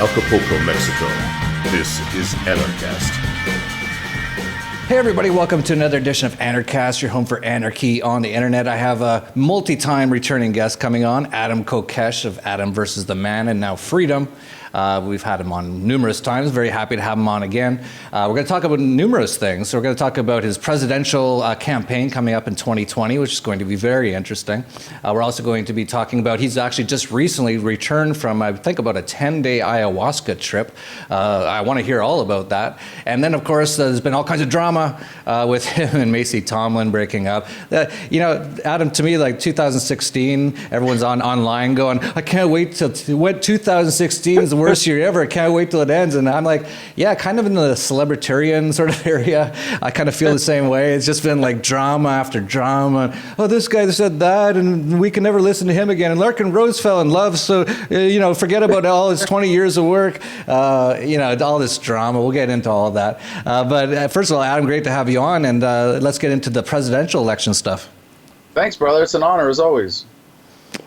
Acapulco, Mexico. This is Anarchast. Hey everybody, welcome to another edition of Anarchast, your home for anarchy on the internet. I have a multi-time returning guest coming on, Adam Kokesh of Adam versus the Man and Now Freedom. We've had him on numerous times. Very happy to have him on again. We're going to talk about numerous things. So we're going to talk about his presidential campaign coming up in 2020, which is going to be very interesting. We're also going to be talking about, he's actually just recently returned from, I think, about a 10-day ayahuasca trip. I want to hear all about that. And then, of course, there's been all kinds of drama with him and Macy Tomlin breaking up. Adam, to me, like 2016, everyone's online going, I can't wait till 2016 is the worst year ever. I can't wait till it ends. And I'm like, yeah, kind of in the Libertarian sort of area. I kind of feel the same way. It's just been like drama after drama. Oh, this guy said that, and we can never listen to him again. And Larkin Rose fell in love, so forget about all his 20 years of work. All this drama. We'll get into all of that. But first of all, Adam, great to have you on, and let's get into the presidential election stuff. Thanks, brother. It's an honor as always.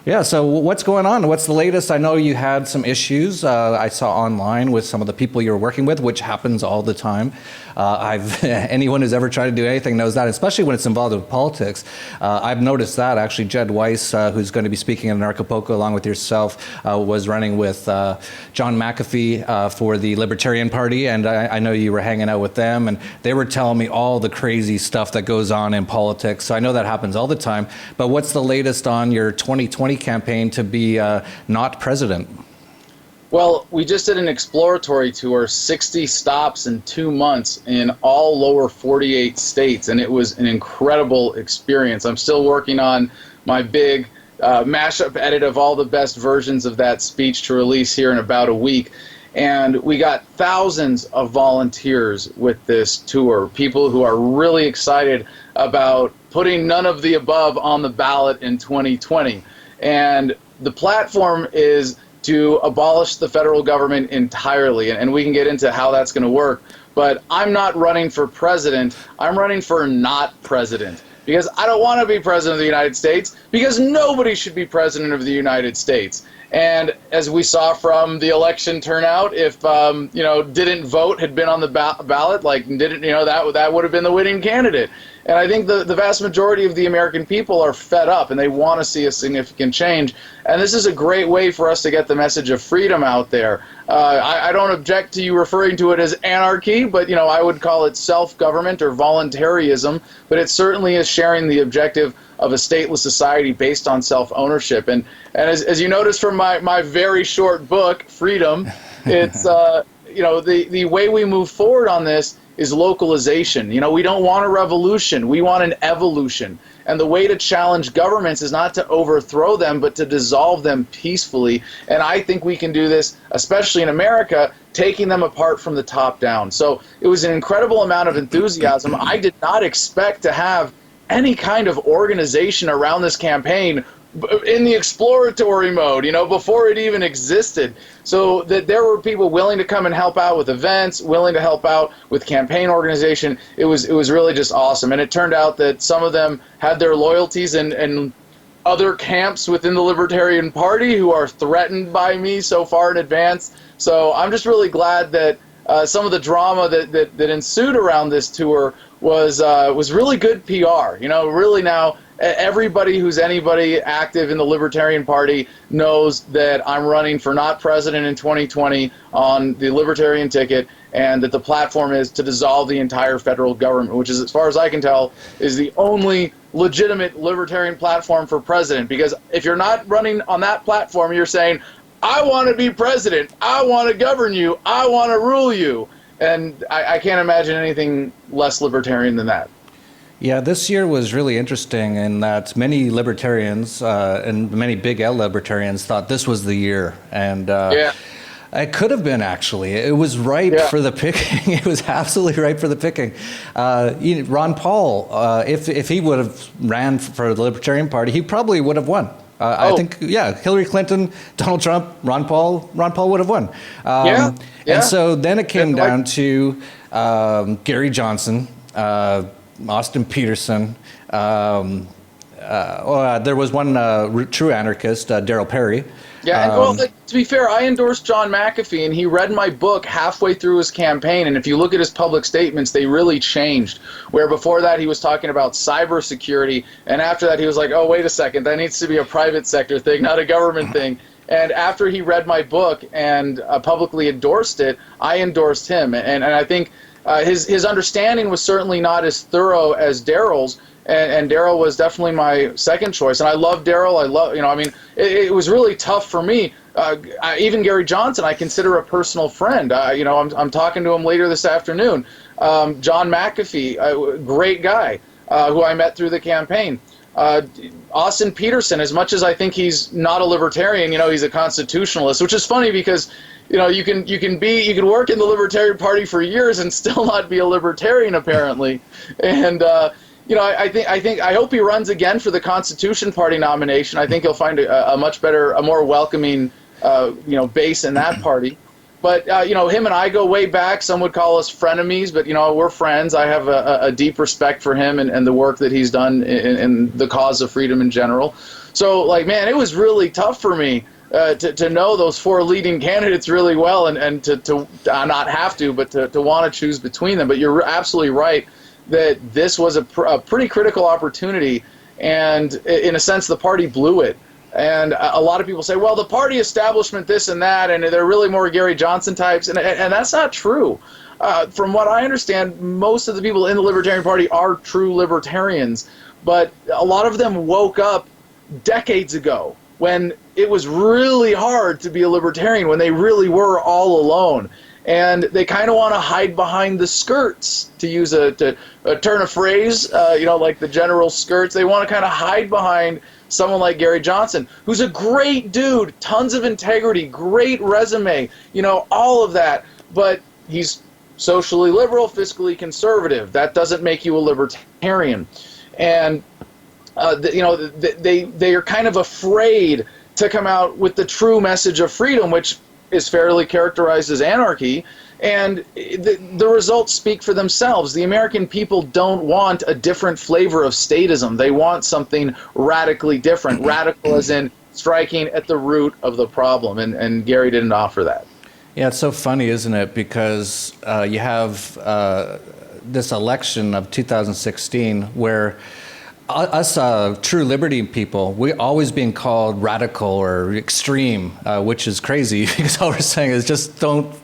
Yeah, so what's going on? What's the latest? I know you had some issues I saw online with some of the people you're working with, which happens all the time. Anyone who's ever tried to do anything knows that, especially when it's involved with politics. I've noticed that, actually. Jed Weiss, who's going to be speaking in Anarchapulco along with yourself, was running with John McAfee for the Libertarian Party, and I know you were hanging out with them, and they were telling me all the crazy stuff that goes on in politics. So I know that happens all the time. But what's the latest on your 2020 campaign to be not president? Well, we just did an exploratory tour, 60 stops in 2 months in all lower 48 states, and it was an incredible experience. I'm still working on my big mashup edit of all the best versions of that speech to release here in about a week. And we got thousands of volunteers with this tour, people who are really excited about putting none of the above on the ballot in 2020. And the platform is to abolish the federal government entirely, and we can get into how that's going to work. But I'm not running for president. I'm running for not president, because I don't want to be president of the United States, because nobody should be president of the United States. And as we saw from the election turnout, if didn't vote had been on the ballot, that would have been the winning candidate. And I think the vast majority of the American people are fed up, and they want to see a significant change. And this is a great way for us to get the message of freedom out there. I don't object to you referring to it as anarchy, but I would call it self-government or voluntarism. But it certainly is sharing the objective of a stateless society based on self-ownership. And as you notice from my very short book, Freedom, it's the way we move forward on this is localization. We don't want a revolution, we want an evolution. And the way to challenge governments is not to overthrow them, but to dissolve them peacefully. And I think we can do this, especially in America, taking them apart from the top down. So it was an incredible amount of enthusiasm. I did not expect to have any kind of organization around this campaign in the exploratory mode, before it even existed. So that there were people willing to come and help out with events, willing to help out with campaign organization. It was really just awesome. And it turned out that some of them had their loyalties in other camps within the Libertarian Party who are threatened by me so far in advance. So I'm just really glad that some of the drama that ensued around this tour was really good PR. Really now everybody who's anybody active in the Libertarian Party knows that I'm running for not president in 2020 on the Libertarian ticket, and that the platform is to dissolve the entire federal government, which is, as far as I can tell, is the only legitimate Libertarian platform for president. Because if you're not running on that platform, you're saying, I want to be president, I want to govern you, I want to rule you. And I can't imagine anything less libertarian than that. Yeah, this year was really interesting in that many libertarians and many big L libertarians thought this was the year. And it could have been, actually. It was ripe for the picking. It was absolutely ripe for the picking. Ron Paul, if he would have ran for the Libertarian Party, he probably would have won. I think, Hillary Clinton, Donald Trump, Ron Paul would have won. And so then it came down to Gary Johnson, Austin Peterson, there was one true anarchist, Daryl Perry. Yeah, and well, to be fair, I endorsed John McAfee, and he read my book halfway through his campaign, and if you look at his public statements, they really changed. Where before that, he was talking about cybersecurity, and after that, he was like, oh, wait a second, that needs to be a private sector thing, not a government thing. And after he read my book and publicly endorsed it, I endorsed him. And I think his understanding was certainly not as thorough as Daryl's. And Daryl was definitely my second choice. And I love Daryl. It was really tough for me. Even Gary Johnson, I consider a personal friend. I'm talking to him later this afternoon. John McAfee, great guy, who I met through the campaign. Austin Peterson, as much as I think he's not a libertarian, he's a constitutionalist, which is funny because, you can work in the Libertarian Party for years and still not be a libertarian apparently. And, I hope he runs again for the Constitution Party nomination. I think he'll find a much better, a more welcoming, base in that party. But, him and I go way back. Some would call us frenemies, but, we're friends. I have a deep respect for him and the work that he's done in the cause of freedom in general. So, man, it was really tough for me to know those four leading candidates really well and to not have to, but to want to choose between them. But you're absolutely right that this was a pretty critical opportunity, and in a sense, the party blew it. And a lot of people say, well, the party establishment, this and that, and they're really more Gary Johnson types, and that's not true. From what I understand, most of the people in the Libertarian Party are true libertarians, but a lot of them woke up decades ago when it was really hard to be a libertarian, when they really were all alone. And they kind of want to hide behind the skirts, to use a turn of phrase, like the general skirts. They want to kind of hide behind someone like Gary Johnson, who's a great dude, tons of integrity, great resume, all of that. But he's socially liberal, fiscally conservative. That doesn't make you a libertarian. And, they are kind of afraid to come out with the true message of freedom, which is fairly characterized as anarchy, and the results speak for themselves. The American people don't want a different flavor of statism. They want something radically different, radical as in striking at the root of the problem, and Gary didn't offer that. Yeah, it's so funny, isn't it? Because you have this election of 2016 where us true liberty people, we're always being called radical or extreme, which is crazy because all we're saying is just don't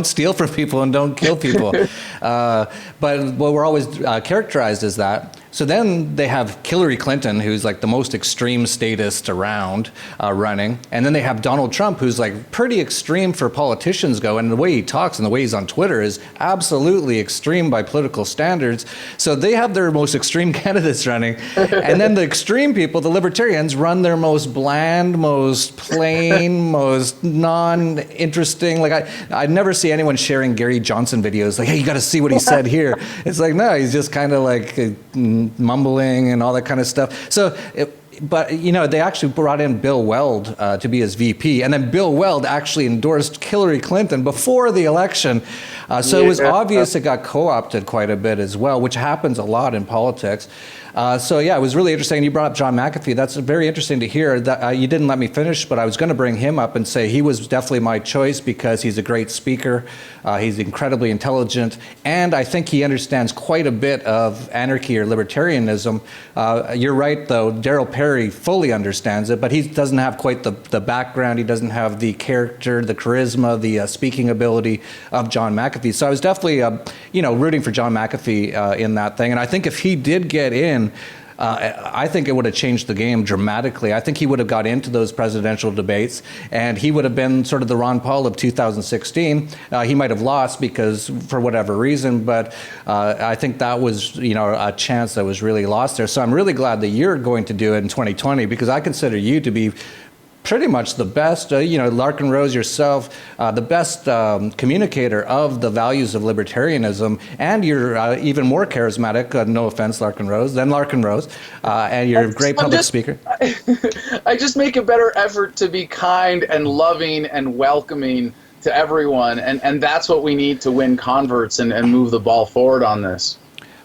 steal from people and don't kill people. But we're always characterized as that. So then they have Hillary Clinton, who's like the most extreme statist around, running. And then they have Donald Trump, who's like pretty extreme for politicians go. And the way he talks and the way he's on Twitter is absolutely extreme by political standards. So they have their most extreme candidates running. And then the extreme people, the libertarians, run their most bland, most plain, most non-interesting. Like I never see anyone sharing Gary Johnson videos like, hey, you got to see what he said here. It's like, no, he's just kind of like mumbling and all that kind of stuff. So, but they actually brought in Bill Weld to be his VP, and then Bill Weld actually endorsed Hillary Clinton before the election. So it was obvious it got co-opted quite a bit as well, which happens a lot in politics. So yeah, it was really interesting. You brought up John McAfee. That's very interesting to hear. That you didn't let me finish, but I was going to bring him up and say he was definitely my choice because he's a great speaker. He's incredibly intelligent, and I think he understands quite a bit of anarchy or libertarianism. You're right, though. Daryl Perry fully understands it, but he doesn't have quite the background. He doesn't have the character, the charisma, the speaking ability of John McAfee. So I was definitely, rooting for John McAfee in that thing. And I think if he did get in, I think it would have changed the game dramatically. I think he would have got into those presidential debates, and he would have been sort of the Ron Paul of 2016. He might have lost because for whatever reason, but I think that was, a chance that was really lost there. So I'm really glad that you're going to do it in 2020 because I consider you to be pretty much the best, Larkin Rose, yourself, the best communicator of the values of libertarianism, and you're even more charismatic, no offense, Larkin Rose, than Larkin Rose, and you're a great public speaker. I just make a better effort to be kind and loving and welcoming to everyone, and that's what we need to win converts and move the ball forward on this.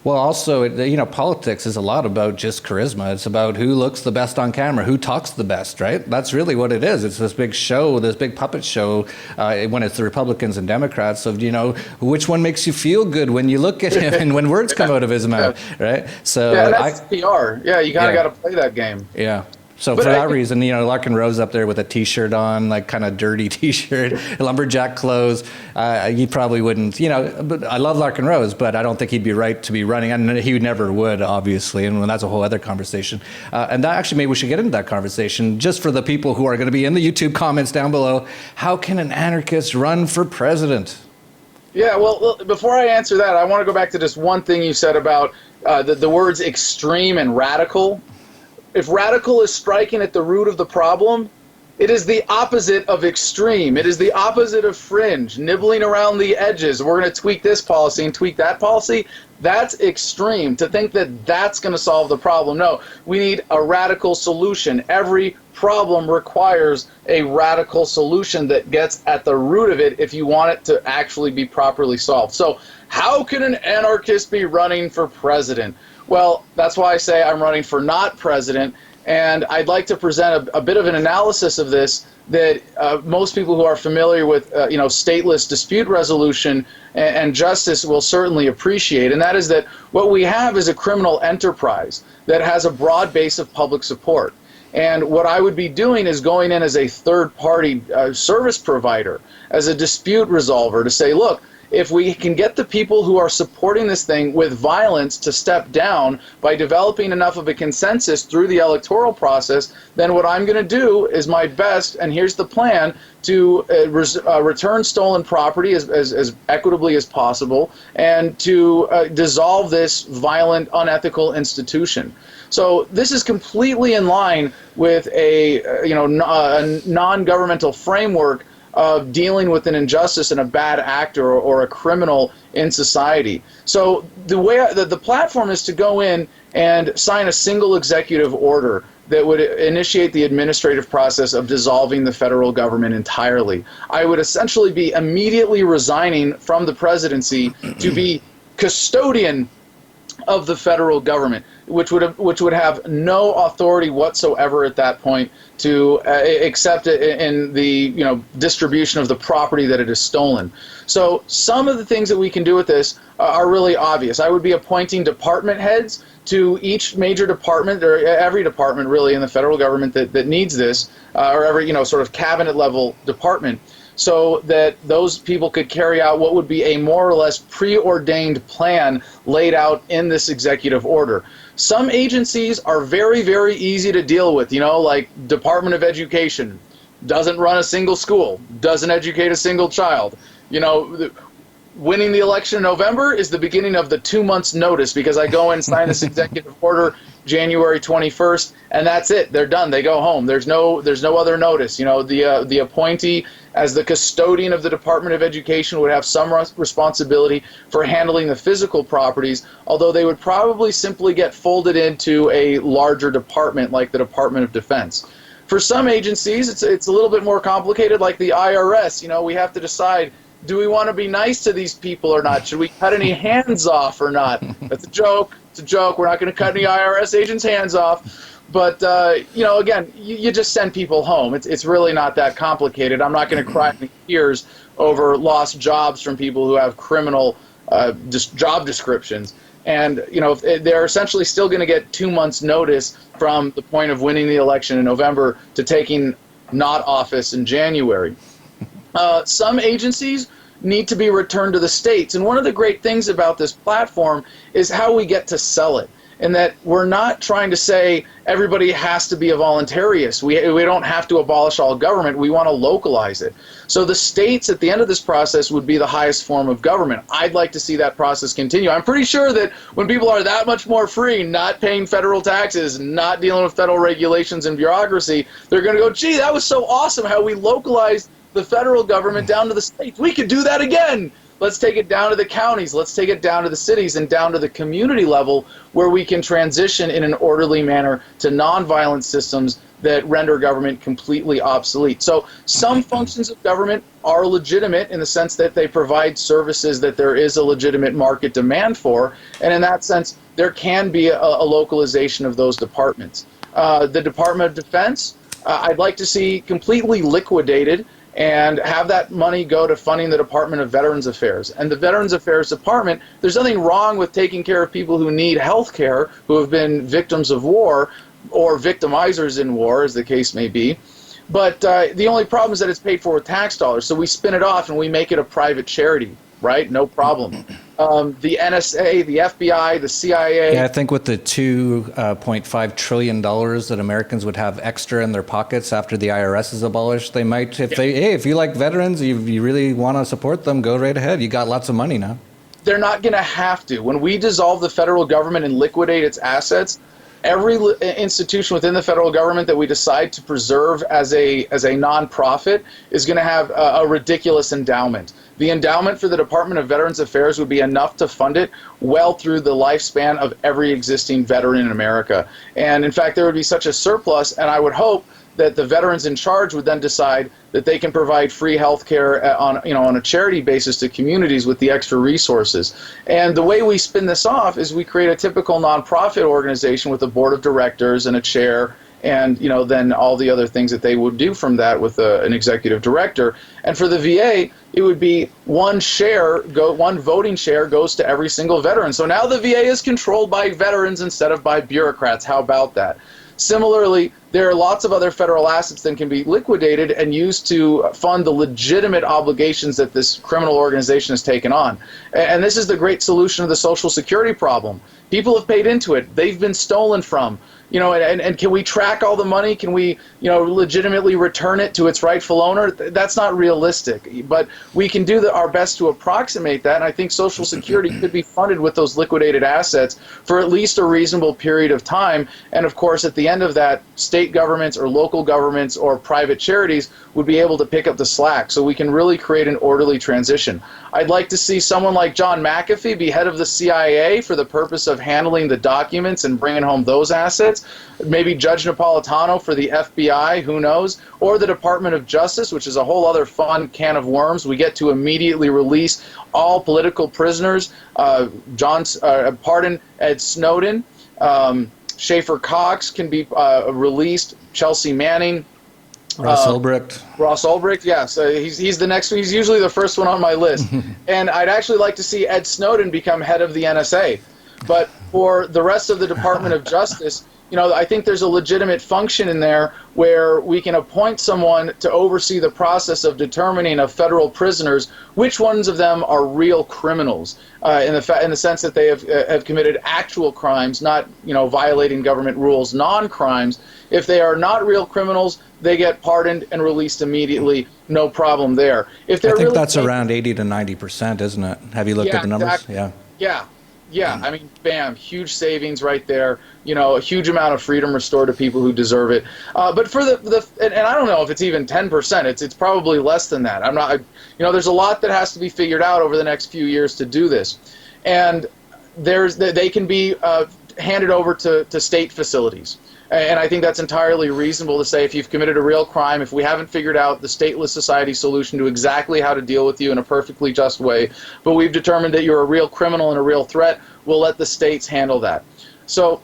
Well, also, politics is a lot about just charisma. It's about who looks the best on camera, who talks the best, right? That's really what it is. It's this big show, this big puppet show, when it's the Republicans and Democrats of, which one makes you feel good when you look at him and when words come out of his mouth, right? So yeah, that's PR. Yeah, you kind of got to play that game. Yeah. So for that reason, Larkin Rose up there with a T-shirt on, like kind of dirty T-shirt, lumberjack clothes. He probably wouldn't, But I love Larkin Rose, but I don't think he'd be right to be running, and he never would, obviously. And that's a whole other conversation. And that actually, maybe we should get into that conversation just for the people who are going to be in the YouTube comments down below. How can an anarchist run for president? Yeah, well, before I answer that, I want to go back to just one thing you said about the words extreme and radical. If radical is striking at the root of the problem, it is the opposite of extreme. It is the opposite of fringe, nibbling around the edges. We're going to tweak this policy and tweak that policy. That's extreme. To think that that's going to solve the problem. No, we need a radical solution. Every problem requires a radical solution that gets at the root of it if you want it to actually be properly solved. So how can an anarchist be running for president? Well, that's why I say I'm running for not president, and I'd like to present a bit of an analysis of this that most people who are familiar with stateless dispute resolution and justice will certainly appreciate, and that is that what we have is a criminal enterprise that has a broad base of public support. And what I would be doing is going in as a third-party service provider, as a dispute resolver, to say, look, if we can get the people who are supporting this thing with violence to step down by developing enough of a consensus through the electoral process, then what I'm going to do is my best, and here's the plan, to return stolen property as equitably as possible, and to dissolve this violent, unethical institution. So this is completely in line with a non-governmental framework of dealing with an injustice and a bad actor or a criminal in society. So the way the platform is to go in and sign a single executive order that would initiate the administrative process of dissolving the federal government entirely. I would essentially be immediately resigning from the presidency to be custodian of the federal government, which would have no authority whatsoever at that point to accept it in the distribution of the property that it is stolen. So some of the things that we can do with this are really obvious. I would be appointing department heads to each major department, or every department really in the federal government that needs this, or every sort of cabinet level department, so that those people could carry out what would be a more or less preordained plan laid out in this executive order. Some agencies are very, very easy to deal with, like Department of Education, doesn't run a single school, doesn't educate a single child. Winning the election in November is the beginning of the 2 months notice, because I go and sign this executive order January 21st, and that's it. They're done. They go home. There's no other notice. The appointee as the custodian of the Department of Education would have some responsibility for handling the physical properties, although they would probably simply get folded into a larger department like the Department of Defense. For some agencies, it's a little bit more complicated, like the IRS. We have to decide, do we want to be nice to these people or not? Should we cut any hands off or not? That's a joke. It's a joke. We're not going to cut any IRS agents' hands off. But, again, you just send people home. It's really not that complicated. I'm not going to cry in tears over lost jobs from people who have criminal job descriptions. And, they're essentially still going to get 2 months' notice from the point of winning the election in November to taking not office in January. Some agencies need to be returned to the states. And one of the great things about this platform is how we get to sell it. And that we're not trying to say everybody has to be a voluntarist. We don't have to abolish all government. We want to localize it. So the states at the end of this process would be the highest form of government. I'd like to see that process continue. I'm pretty sure that when people are that much more free, not paying federal taxes, not dealing with federal regulations and bureaucracy, they're going to go, gee, that was so awesome how we localized the federal government down to the states. We could do that again. let's take it down to the counties, let's take it down to the cities and down to the community level where we can transition in an orderly manner to nonviolent systems that render government completely obsolete. So some functions of government are legitimate in the sense that they provide services that there is a legitimate market demand for, and in that sense, there can be a localization of those departments. The Department of Defense, I'd like to see completely liquidated and have that money go to funding the Department of Veterans Affairs. And the Veterans Affairs Department, there's nothing wrong with taking care of people who need health care, who have been victims of war, or victimizers in war, as the case may be. But the only problem is that it's paid for with tax dollars. So we spin it off and we make it a private charity, right? No problem. The NSA, the FBI, the CIA. Yeah, I think with the $2.5 trillion that Americans would have extra in their pockets after the IRS is abolished, they might, if you like veterans, you really want to support them, go right ahead. You got lots of money now. They're not going to have to. When we dissolve the federal government and liquidate its assets, every institution within the federal government that we decide to preserve as a nonprofit is going to have a ridiculous endowment. The endowment for the Department of Veterans Affairs would be enough to fund it well through the lifespan of every existing veteran in America. And in fact, there would be such a surplus, and I would hope that the veterans in charge would then decide that they can provide free health care on a charity basis to communities with the extra resources. And the way we spin this off is we create a typical nonprofit organization with a board of directors and a chair, and then all the other things that they would do from that with an executive director. And for the VA, it would be one voting share goes to every single veteran. So now the VA is controlled by veterans instead of by bureaucrats. How about that? Similarly, there are lots of other federal assets that can be liquidated and used to fund the legitimate obligations that this criminal organization has taken on. And this is the great solution to the Social Security problem. People have paid into it. They've been stolen from. And can we track all the money? Can we, legitimately return it to its rightful owner? That's not realistic. But we can do our best to approximate that. And I think Social Security could be funded with those liquidated assets for at least a reasonable period of time. And of course, at the end of that, state governments or local governments or private charities would be able to pick up the slack. So we can really create an orderly transition. I'd like to see someone like John McAfee be head of the CIA for the purpose of handling the documents and bringing home those assets. Maybe Judge Napolitano for the FBI, who knows, or the Department of Justice, which is a whole other fun can of worms. We get to immediately release all political prisoners, pardon Ed Snowden, Schaefer Cox can be released, Chelsea Manning, Ross Ulbricht, yes. He's the next one. He's usually the first one on my list. And I'd actually like to see Ed Snowden become head of the NSA. But for the rest of the Department of Justice, I think there's a legitimate function in there where we can appoint someone to oversee the process of determining of federal prisoners which ones of them are real criminals, in the sense that they have committed actual crimes, not violating government rules, non-crimes. If they are not real criminals, they get pardoned and released immediately. No problem there. If they're I think that's around 80 to 90%, isn't it? Have you looked at the numbers? Exactly. Yeah. I mean, bam, huge savings right there. A huge amount of freedom restored to people who deserve it. But for and I don't know if it's even 10%. It's probably less than that. I'm not. There's a lot that has to be figured out over the next few years to do this, and they can be handed over to state facilities. And I think that's entirely reasonable to say if you've committed a real crime, if we haven't figured out the stateless society solution to exactly how to deal with you in a perfectly just way, but we've determined that you're a real criminal and a real threat, we'll let the states handle that. So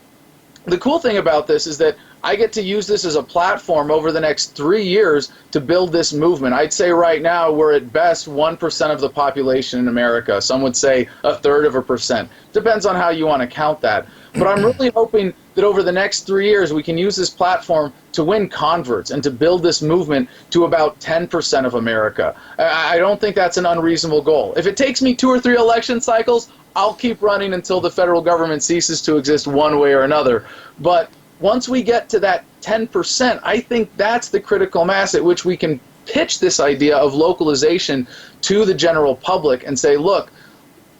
the cool thing about this is that I get to use this as a platform over the next 3 years to build this movement. I'd say right now we're at best 1% of the population in America. Some would say 1/3%. Depends on how you want to count that. But I'm really hoping that over the next 3 years we can use this platform to win converts and to build this movement to about 10% of America. I don't think that's an unreasonable goal. If it takes me 2 or 3 election cycles, I'll keep running until the federal government ceases to exist one way or another. But once we get to that 10%, I think that's the critical mass at which we can pitch this idea of localization to the general public and say, look,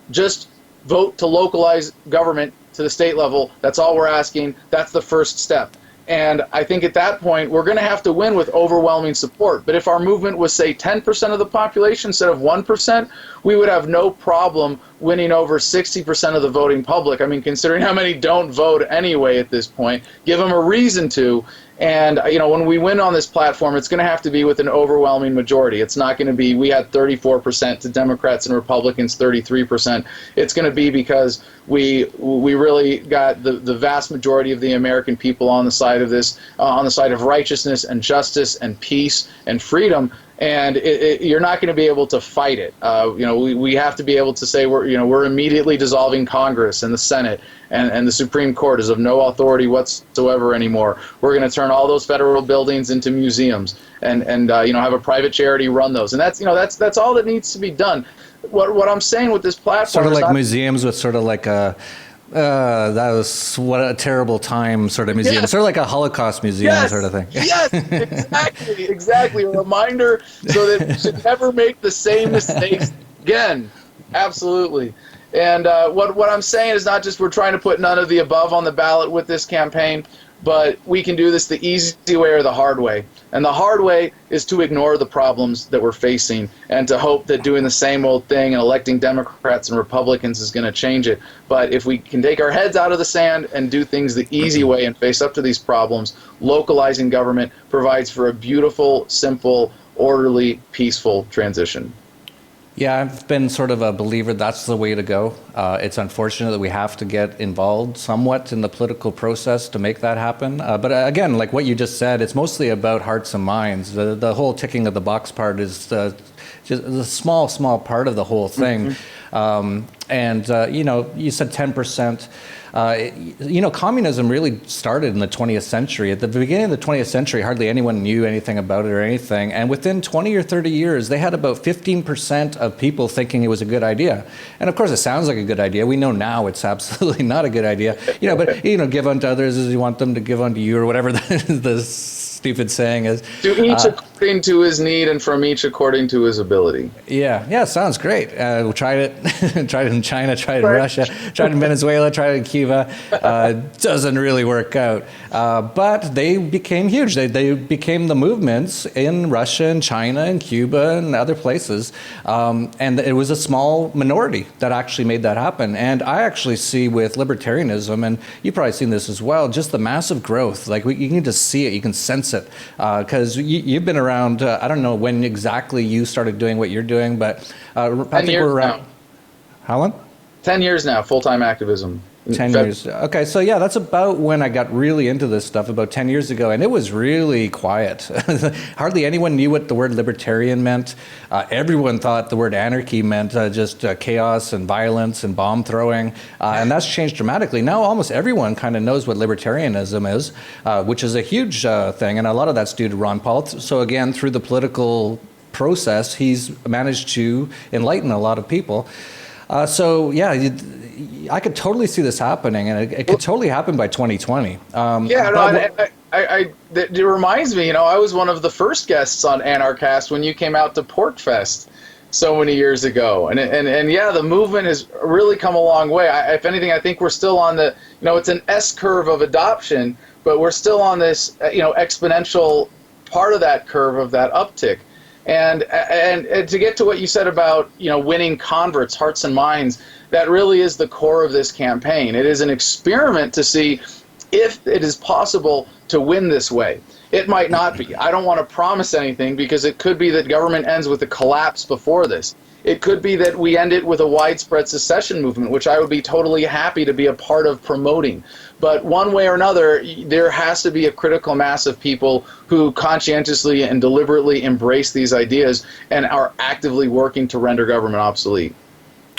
just vote to localize government to the state level. That's all we're asking. That's the first step. And I think at that point, we're going to have to win with overwhelming support. But if our movement was, say, 10% of the population instead of 1%, we would have no problem winning over 60% of the voting public. I mean, considering how many don't vote anyway at this point, give them a reason to. And, you know, when we win on this platform, it's going to have to be with an overwhelming majority. It's not going to be, we had 34% to Democrats and Republicans, 33%. It's going to be because we really got the vast majority of the American people on the side of this, on the side of righteousness and justice and peace and freedom. And you're not going to be able to fight it. You know, we have to be able to say we're immediately dissolving Congress and the Senate, and the Supreme Court is of no authority whatsoever anymore. We're going to turn all those federal buildings into museums, and you know, have a private charity run those. And that's all that needs to be done. What I'm saying with this platform, sort of like museums with sort of like a. That was what a terrible time sort of museum. Yes. Sort of like a Holocaust museum sort of thing. Yes, exactly. A reminder so that we should never make the same mistakes again. Absolutely. And what I'm saying is not just we're trying to put none of the above on the ballot with this campaign, but we can do this the easy way or the hard way. And the hard way is to ignore the problems that we're facing and to hope that doing the same old thing and electing Democrats and Republicans is going to change it. But if we can take our heads out of the sand and do things the easy way and face up to these problems, localizing government provides for a beautiful, simple, orderly, peaceful transition. Yeah, I've been sort of a believer that's the way to go. It's unfortunate that we have to get involved somewhat in the political process to make that happen. But again, like what you just said, it's mostly about hearts and minds. The whole ticking of the box part is just a small part of the whole thing. You know, you said 10%. You know, communism really started in the 20th century. At the beginning of the 20th century, hardly anyone knew anything about it or anything. And within 20 or 30 years, they had about 15% of people thinking it was a good idea. And of course, it sounds like a good idea. We know now it's absolutely not a good idea. You know, but, you know, give unto others as you want them to give unto you, or whatever the stupid saying is. To each according to his need, and from each according to his ability. Yeah, sounds great. We tried it. Tried it in China, tried it in Russia, tried it in Venezuela, tried it in Cuba. Doesn't really work out. But they became huge. They became the movements in Russia and China and Cuba and other places. And it was a small minority that actually made that happen. And I actually see with libertarianism, and you've probably seen this as well, just the massive growth. Like you can just see it, you can sense it. Because you've been around, I don't know when exactly you started doing what you're doing, but I think we're around. Now. How long? 10 years now, full-time activism. 10 years. Okay, so yeah, that's about when I got really into this stuff, about 10 years ago, and it was really quiet. Hardly anyone knew what the word libertarian meant. Everyone thought the word anarchy meant just chaos and violence and bomb throwing, and that's changed dramatically. Now almost everyone kind of knows what libertarianism is, which is a huge thing, and a lot of that's due to Ron Paul. So again, through the political process, he's managed to enlighten a lot of people. So yeah, I could totally see this happening, and it could totally happen by 2020. It reminds me, you know, I was one of the first guests on Anarchast when you came out to Porkfest so many years ago, and yeah, the movement has really come a long way. If anything, I think we're still on the, you know, it's an S curve of adoption, but we're still on this, you know, exponential part of that curve of that uptick. And to get to what you said about, you know, winning converts, hearts and minds, that really is the core of this campaign. It is an experiment to see if it is possible to win this way. It might not be. I don't want to promise anything, because it could be that government ends with a collapse before this. It could be that we end it with a widespread secession movement, which I would be totally happy to be a part of promoting. But one way or another, there has to be a critical mass of people who conscientiously and deliberately embrace these ideas and are actively working to render government obsolete.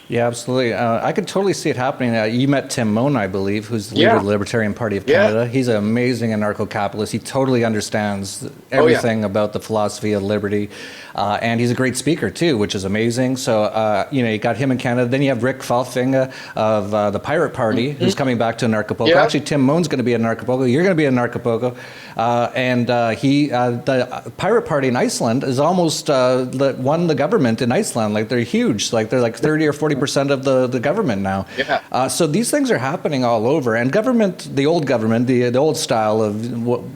Yeah, absolutely. I could totally see it happening. You met Tim Moen, I believe, who's the leader of the Libertarian Party of Canada. He's an amazing anarcho-capitalist. He totally understands everything about the philosophy of liberty. And he's a great speaker, too, which is amazing. So, you know, you got him in Canada. Then you have Rick Falfinga of the Pirate Party, who's coming back to Anarchapulco. Actually, Tim Moen's going to be in Anarchapulco. You're going to be in Anarchapulco. The Pirate Party in Iceland is almost won the government in Iceland. Like, they're huge. Like, they're like 30 or 40% 40% of the government now. Yeah. So these things are happening all over, and government, the old old style of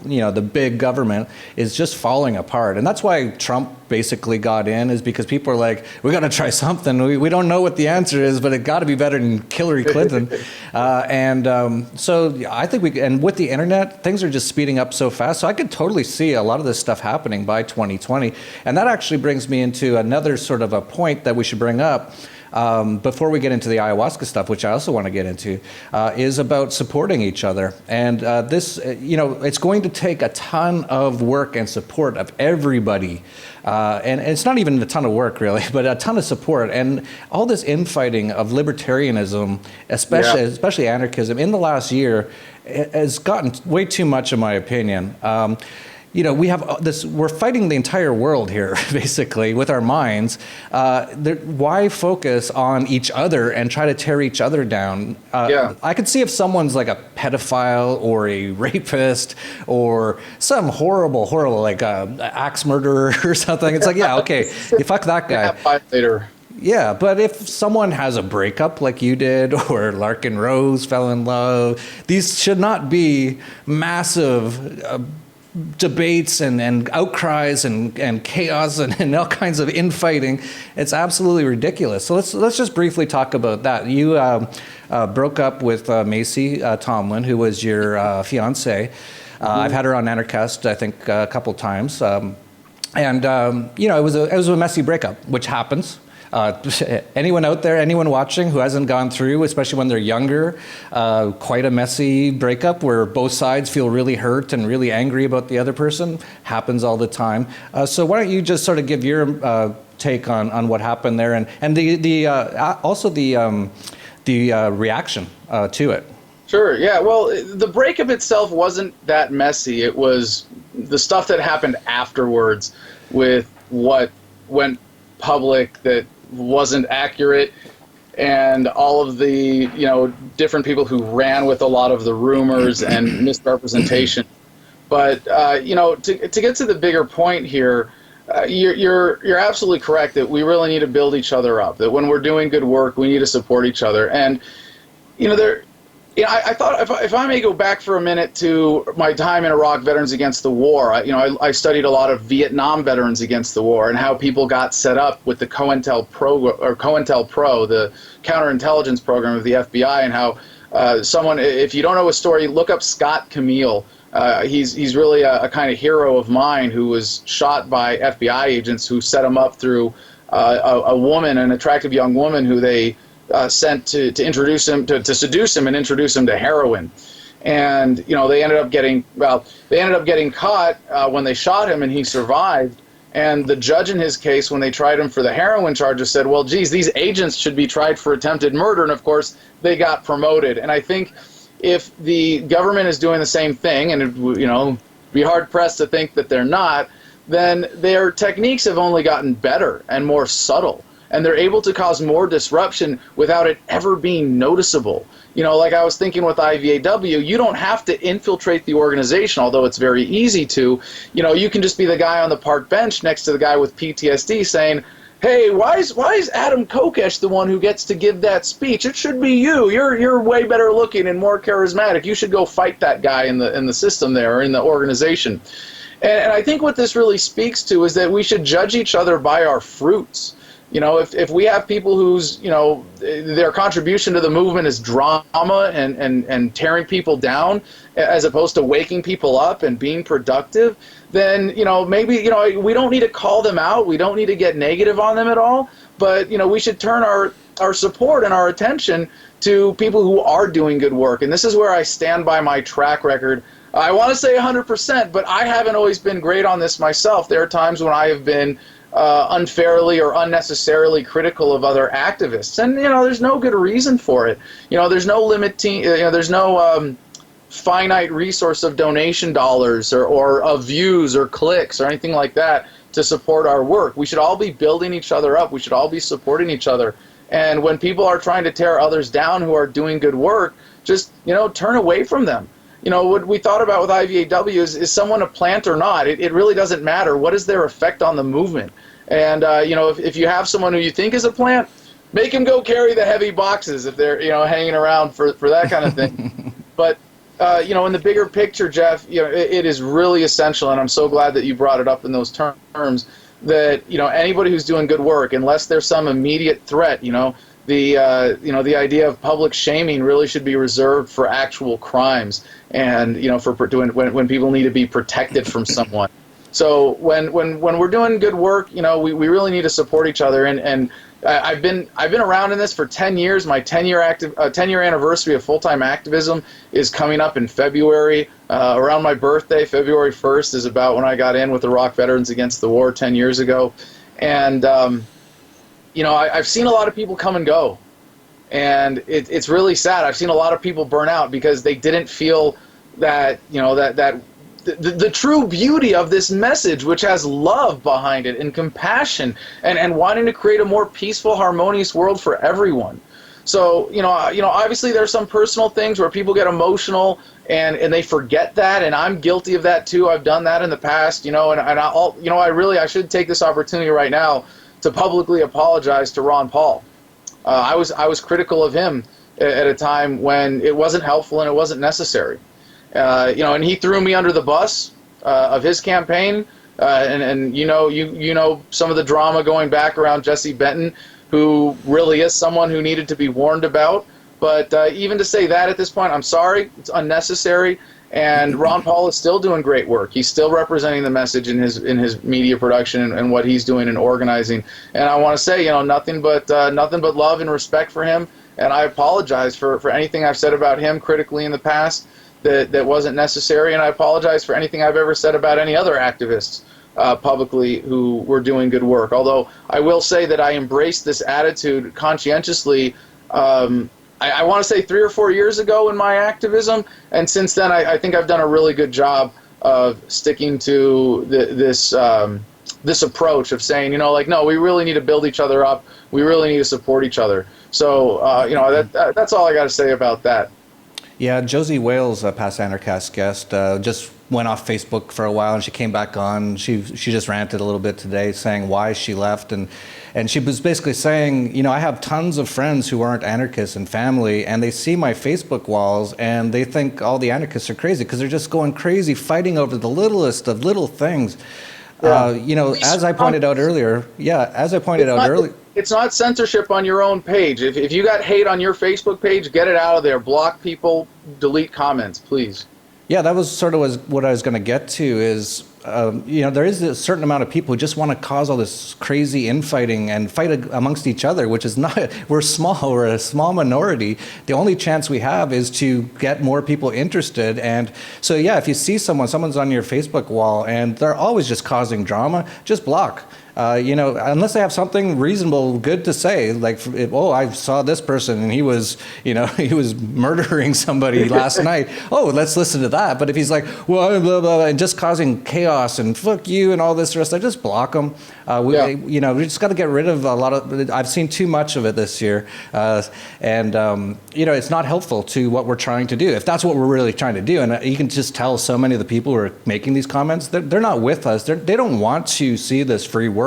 the big government is just falling apart, and that's why Trump basically got in, is because people are like, we got to try something. We don't know what the answer is, but it got to be better than Hillary Clinton. So I think and with the internet, things are just speeding up so fast. So I could totally see a lot of this stuff happening by 2020. And that actually brings me into another sort of a point that we should bring up. Before we get into the ayahuasca stuff, which I also want to get into, is about supporting each other. And this, it's going to take a ton of work and support of everybody. And it's not even a ton of work, really, but a ton of support. And all this infighting of libertarianism, especially anarchism, in the last year, has gotten way too much, in my opinion. We have this, we're fighting the entire world here, basically, with our minds. Why focus on each other and try to tear each other down? I could see if someone's like a pedophile or a rapist or some horrible, like axe murderer or something. It's like, yeah, okay, you fuck that guy. Fight later. Yeah, but if someone has a breakup like you did, or Larkin Rose fell in love, these should not be massive debates and outcries and chaos and all kinds of infighting. It's absolutely ridiculous. So let's just briefly talk about that. You broke up with Macy Tomlin, who was your fiance. I've had her on Anarchast, I think, a couple times. It was a messy breakup, which happens. Anyone out there, anyone watching who hasn't gone through, especially when they're younger, quite a messy breakup where both sides feel really hurt and really angry about the other person, happens all the time. So why don't you just sort of give your take on what happened there, and also the reaction to it. Sure, yeah. Well, the breakup itself wasn't that messy. It was the stuff that happened afterwards with what went public that wasn't accurate, and all of the different people who ran with a lot of the rumors and misrepresentation. But to get to the bigger point here, you're absolutely correct that we really need to build each other up. That when we're doing good work, we need to support each other. And I thought if I may go back for a minute to my time in Iraq, Veterans Against the War. I studied a lot of Vietnam veterans against the war and how people got set up with the COINTELPRO, the counterintelligence program of the FBI, and how someone, if you don't know his story, look up Scott Camille. He's really a kind of hero of mine who was shot by FBI agents who set him up through a woman, an attractive young woman who they sent to introduce him, to seduce him and introduce him to heroin. And they ended up getting caught when they shot him, and he survived. And the judge in his case, when they tried him for the heroin charges, said, well, geez, these agents should be tried for attempted murder. And of course they got promoted. And I think if the government is doing the same thing, and it, be hard pressed to think that they're not, then their techniques have only gotten better and more subtle. And they're able to cause more disruption without it ever being noticeable. Like I was thinking with IVAW, you don't have to infiltrate the organization, although it's very easy to. You can just be the guy on the park bench next to the guy with PTSD saying, hey, why is Adam Kokesh the one who gets to give that speech? It should be you. You're way better looking and more charismatic. You should go fight that guy in the system there, or in the organization. And I think what this really speaks to is that we should judge each other by our fruits. If we have people whose, their contribution to the movement is drama and tearing people down, as opposed to waking people up and being productive, then, maybe, we don't need to call them out. We don't need to get negative on them at all. But, we should turn our support and our attention to people who are doing good work. And this is where I stand by my track record. I want to say 100%, but I haven't always been great on this myself. There are times when I have been unfairly or unnecessarily critical of other activists, and there's no good reason for it. There's no there's no finite resource of donation dollars or of views or clicks or anything like that to support our work. We should all be building each other up. We should all be supporting each other. And when people are trying to tear others down who are doing good work, just turn away from them. What we thought about with IVAW is someone a plant or not? It really doesn't matter. What is their effect on the movement? And, if you have someone who you think is a plant, make him go carry the heavy boxes if they're hanging around for that kind of thing. But in the bigger picture, Jeff, it is really essential, and I'm so glad that you brought it up in those terms, that anybody who's doing good work, unless there's some immediate threat, the idea of public shaming really should be reserved for actual crimes, and for doing when people need to be protected from someone. So when we're doing good work, we really need to support each other. And I've been around in this for 10 years. My 10-year anniversary of full-time activism is coming up in February. Around my birthday, February 1st is about when I got in with the Rock Veterans Against the War 10 years ago. And I've seen a lot of people come and go, and it's really sad. I've seen a lot of people burn out because they didn't feel that the true beauty of this message, which has love behind it and compassion and wanting to create a more peaceful, harmonious world for everyone. So, obviously there's some personal things where people get emotional and they forget that, and I'm guilty of that too. I've done that in the past, I should take this opportunity right now to publicly apologize to Ron Paul. I was critical of him at a time when it wasn't helpful and it wasn't necessary. And he threw me under the bus of his campaign, and some of the drama going back around Jesse Benton, who really is someone who needed to be warned about. But even to say that at this point, I'm sorry, it's unnecessary. And Ron Paul is still doing great work. He's still representing the message in his media production and what he's doing in organizing. And I want to say, nothing but love and respect for him. And I apologize for anything I've said about him critically in the past that wasn't necessary, and I apologize for anything I've ever said about any other activists publicly who were doing good work. Although I will say that I embraced this attitude conscientiously, I want to say 3 or 4 years ago in my activism, and since then I think I've done a really good job of sticking to this approach of saying, no, we really need to build each other up. We really need to support each other. So, that's all I got to say about that. Yeah, Josie Wales, a past Anarchast guest, just went off Facebook for a while, and she came back on. She just ranted a little bit today, saying why she left, and she was basically saying, I have tons of friends who aren't anarchists and family, and they see my Facebook walls, and they think all the anarchists are crazy because they're just going crazy, fighting over the littlest of little things. Yeah. As I pointed out earlier, it's not censorship on your own page. If you got hate on your Facebook page, get it out of there. Block people, delete comments, please. Yeah, that was sort of what I was going to get to is, there is a certain amount of people who just want to cause all this crazy infighting and fight amongst each other, which is not, we're a small minority. The only chance we have is to get more people interested. And so, yeah, if you see someone's on your Facebook wall and they're always just causing drama, just block. Unless they have something reasonable, good to say, like, I saw this person and he was murdering somebody last night. Oh, let's listen to that. But if he's like, well, blah, blah, and just causing chaos and fuck you and all this rest, I just block them. We just got to get rid of a lot of. I've seen too much of it this year, it's not helpful to what we're trying to do. If that's what we're really trying to do, and you can just tell so many of the people who are making these comments, they're not with us. They don't want to see this free world.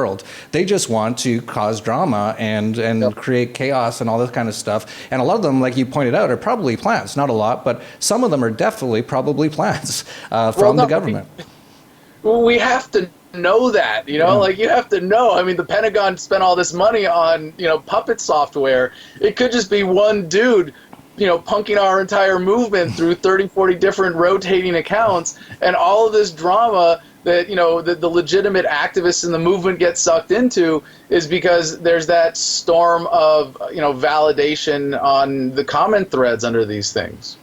They just want to cause drama and create chaos and all this kind of stuff. And a lot of them, like you pointed out, are probably plants. Not a lot, but some of them are definitely probably plants from the government. We have to know that, like you have to know. I mean, the Pentagon spent all this money on, puppet software. It could just be one dude, punking our entire movement through 30, 40 different rotating accounts, and all of this drama that, the legitimate activists in the movement get sucked into is because there's that storm of, validation on the comment threads under these things.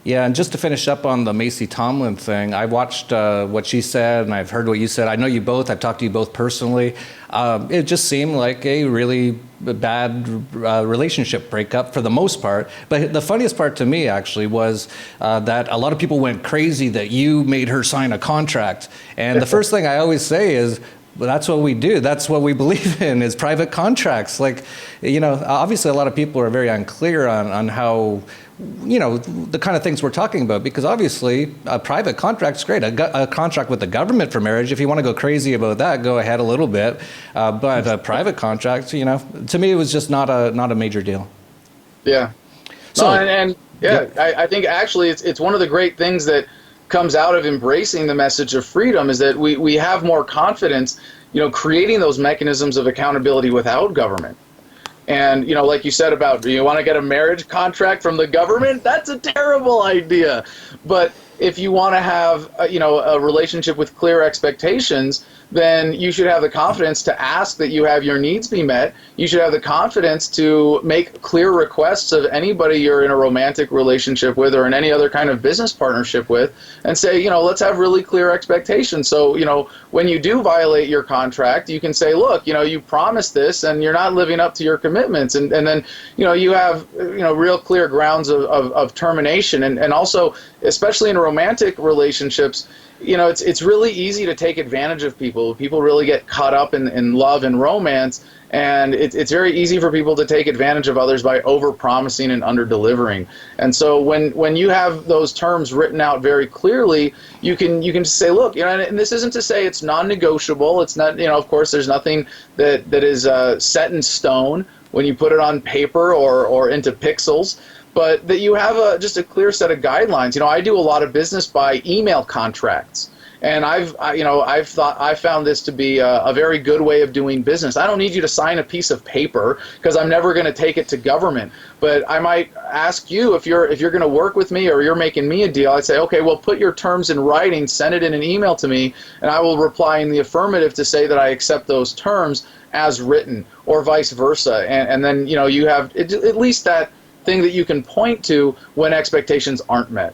Yeah, and just to finish up on the Macy Tomlin thing, I watched what she said, and I've heard what you said. I know you both. I've talked to you both personally. It just seemed like a really bad relationship breakup for the most part. But the funniest part to me, actually, was that a lot of people went crazy that you made her sign a contract. And the first thing I always say is, Well, that's what we do. That's what we believe in, is private contracts. Like, obviously a lot of people are very unclear on how, the kind of things we're talking about, because obviously a private contract's great. A contract with the government for marriage, if you want to go crazy about that, go ahead a little bit. But a private contract, to me, it was just not a major deal. Yeah. So, I think actually it's one of the great things that comes out of embracing the message of freedom is that we have more confidence, creating those mechanisms of accountability without government. And, like you said about, you want to get a marriage contract from the government? That's a terrible idea. But if you want to have, a relationship with clear expectations, then you should have the confidence to ask that you have your needs be met. You should have the confidence to make clear requests of anybody you're in a romantic relationship with or in any other kind of business partnership with, and say, let's have really clear expectations. So, when you do violate your contract, you can say, look, you promised this and you're not living up to your commitments. And then, you have, real clear grounds of termination. And also, especially in romantic relationships, it's really easy to take advantage of people. People really get caught up in love and romance, and it's very easy for people to take advantage of others by over-promising and under-delivering. And so when you have those terms written out very clearly, you can just say, look, and this isn't to say it's non-negotiable. It's not, of course, there's nothing that is set in stone when you put it on paper or into pixels. But that you have just a clear set of guidelines. I do a lot of business by email contracts, and I found this to be a very good way of doing business. I don't need you to sign a piece of paper because I'm never going to take it to government. But I might ask you if you're going to work with me or you're making me a deal. I'd say, okay, well, put your terms in writing, send it in an email to me, and I will reply in the affirmative to say that I accept those terms as written, or vice versa. And then you have at least that thing that you can point to when expectations aren't met.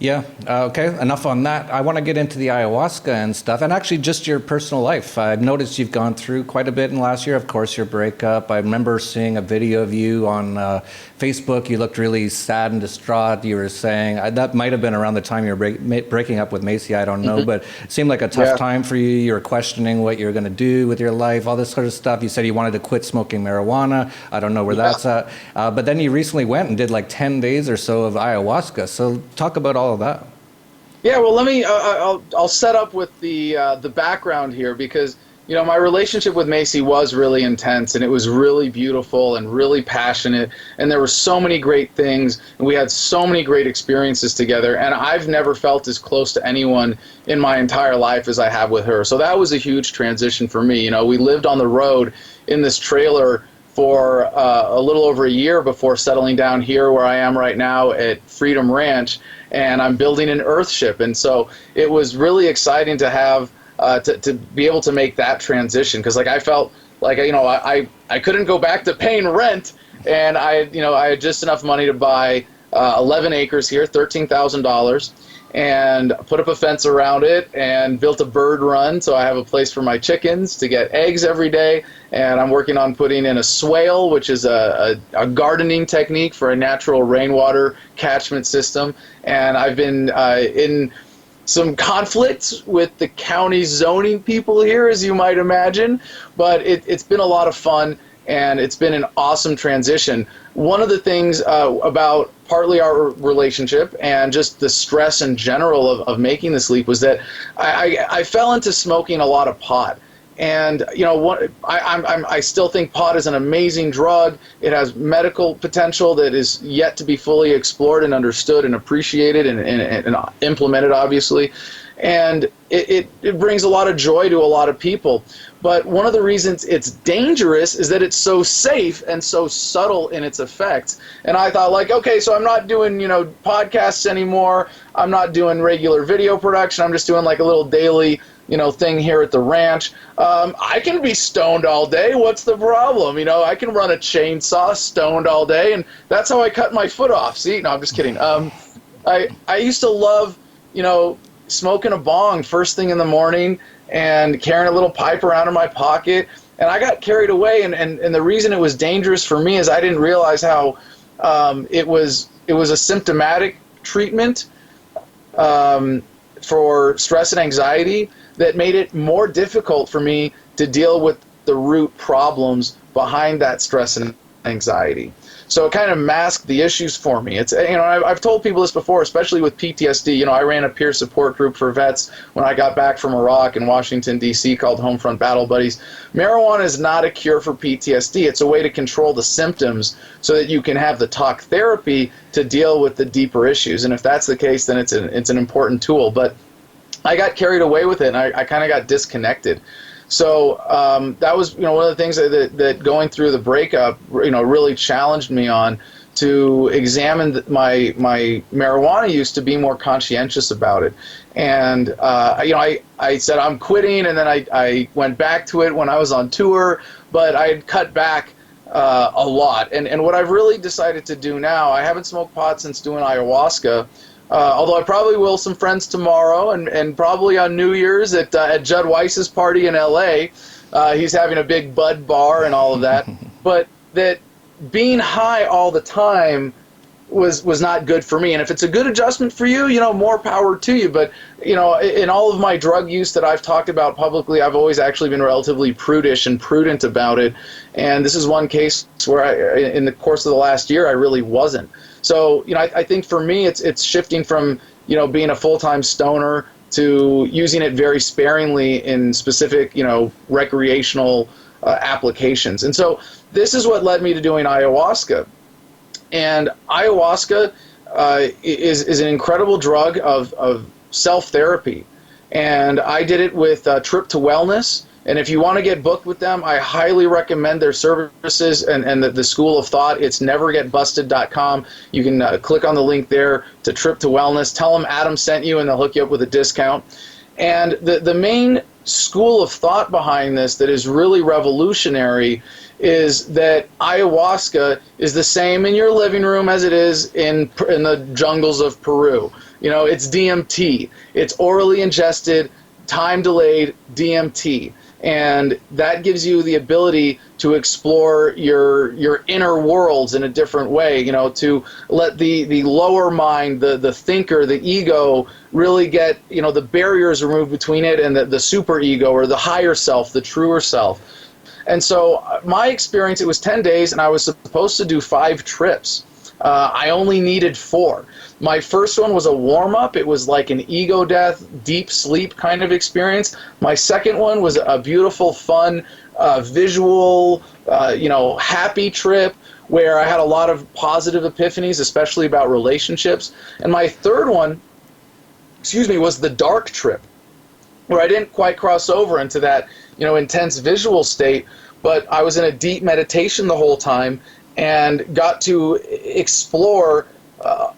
Yeah, okay, enough on that. I want to get into the ayahuasca and stuff, and actually just your personal life. I've noticed you've gone through quite a bit in the last year. Of course, your breakup. I remember seeing a video of you on Facebook. You looked really sad and distraught. You were saying, that might have been around the time you were breaking up with Macy, I don't know, but it seemed like a tough time for you. You were questioning what you were going to do with your life, all this sort of stuff. You said you wanted to quit smoking marijuana. I don't know where that's at. But then you recently went and did like 10 days or so of ayahuasca. So talk about all of that. Yeah, well, let me. I'll set up with the background here because my relationship with Macy was really intense and it was really beautiful and really passionate, and there were so many great things and we had so many great experiences together, and I've never felt as close to anyone in my entire life as I have with her. So that was a huge transition for me. We lived on the road in this trailer for a little over a year before settling down here where I am right now at Freedom Ranch, and I'm building an earthship. And so it was really exciting to have to be able to make that transition, because I felt like I couldn't go back to paying rent, and I had just enough money to buy 11 acres here, $13,000, and put up a fence around it and built a bird run so I have a place for my chickens to get eggs every day. And I'm working on putting in a swale, which is a gardening technique for a natural rainwater catchment system. And I've been in some conflicts with the county zoning people here, as you might imagine, but it's been a lot of fun and it's been an awesome transition. One of the things about partly our relationship and just the stress in general of making this leap was that I fell into smoking a lot of pot. And I still think pot is an amazing drug. It has medical potential that is yet to be fully explored and understood and appreciated and implemented, obviously. And it brings a lot of joy to a lot of people. But one of the reasons it's dangerous is that it's so safe and so subtle in its effects. And I thought, okay, so I'm not doing, podcasts anymore. I'm not doing regular video production. I'm just doing a little daily, thing here at the ranch. I can be stoned all day. What's the problem? I can run a chainsaw stoned all day. And that's how I cut my foot off. See? No, I'm just kidding. I used to love, smoking a bong first thing in the morning and carrying a little pipe around in my pocket, and I got carried away, and the reason it was dangerous for me is I didn't realize how it was a symptomatic treatment, for stress and anxiety that made it more difficult for me to deal with the root problems behind that stress and anxiety. So it kind of masked the issues for me. It's, you know, I've told people this before, especially with PTSD. You know, I ran a peer support group for vets when I got back from Iraq in Washington, D.C., called Homefront Battle Buddies. Marijuana is not a cure for PTSD. It's a way to control the symptoms so that you can have the talk therapy to deal with the deeper issues. And if that's the case, then it's an important tool. But I got carried away with it, and I kind of got disconnected. So that was, you know, one of the things that going through the breakup, you know, really challenged me on, to examine my marijuana use, to be more conscientious about it. And you know, I said I'm quitting, and then I went back to it when I was on tour, but I had cut back a lot. And what I've really decided to do now, I haven't smoked pot since doing ayahuasca. Although I probably will some friends tomorrow, and probably on New Year's at Judd Weiss's party in L.A. He's having a big bud bar and all of that. But that being high all the time was not good for me. And if it's a good adjustment for you, you know, more power to you. But, you know, in all of my drug use that I've talked about publicly, I've always actually been relatively prudish and prudent about it. And this is one case where in the course of the last year, I really wasn't. So, you know, I think for me, it's shifting from, you know, being a full-time stoner to using it very sparingly in specific, you know, recreational applications. And so this is what led me to doing ayahuasca. And ayahuasca is an incredible drug of self-therapy. And I did it with Trip to Wellness. And if you want to get booked with them, I highly recommend their services and the school of thought. It's nevergetbusted.com. You can click on the link there to Trip to Wellness. Tell them Adam sent you, and they'll hook you up with a discount. And the main school of thought behind this that is really revolutionary is that ayahuasca is the same in your living room as it is in the jungles of Peru. You know, it's DMT. It's orally ingested, time-delayed DMT. And that gives you the ability to explore your inner worlds in a different way, you know, to let the lower mind, the thinker, the ego really get, you know, the barriers removed between it and the super ego, or the higher self, the truer self. And so my experience, it was 10 days, and I was supposed to do 5 trips. I only needed 4. My first one was a warm-up. It was like an ego death, deep sleep kind of experience. My second one was a beautiful, fun, visual, you know, happy trip where I had a lot of positive epiphanies, especially about relationships. And my third one, was the dark trip, where I didn't quite cross over into that, you know, intense visual state, but I was in a deep meditation the whole time and got to explore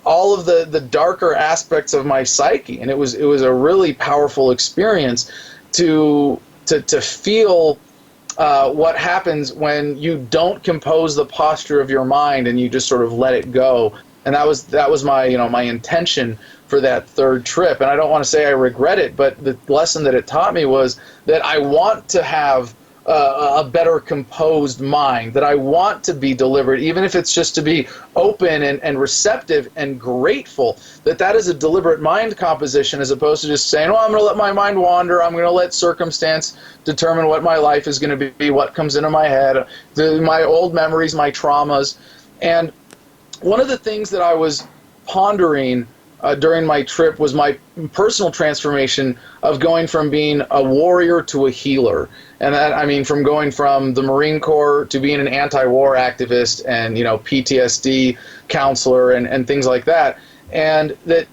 all of the darker aspects of my psyche. And it was a really powerful experience to feel what happens when you don't compose the posture of your mind and you just sort of let it go. And that was my, you know, my intention for that third trip. And I don't want to say I regret it, but the lesson that it taught me was that I want to have a better composed mind, that I want to be deliberate, even if it's just to be open and receptive and grateful, that is a deliberate mind composition, as opposed to just saying, well, I'm going to let my mind wander, I'm going to let circumstance determine what my life is going to be, what comes into my head, my old memories, my traumas. And one of the things that I was pondering during my trip was my personal transformation of going from being a warrior to a healer. And that, I mean, from going from the Marine Corps to being an anti-war activist and, you know, PTSD counselor and things like that. And that,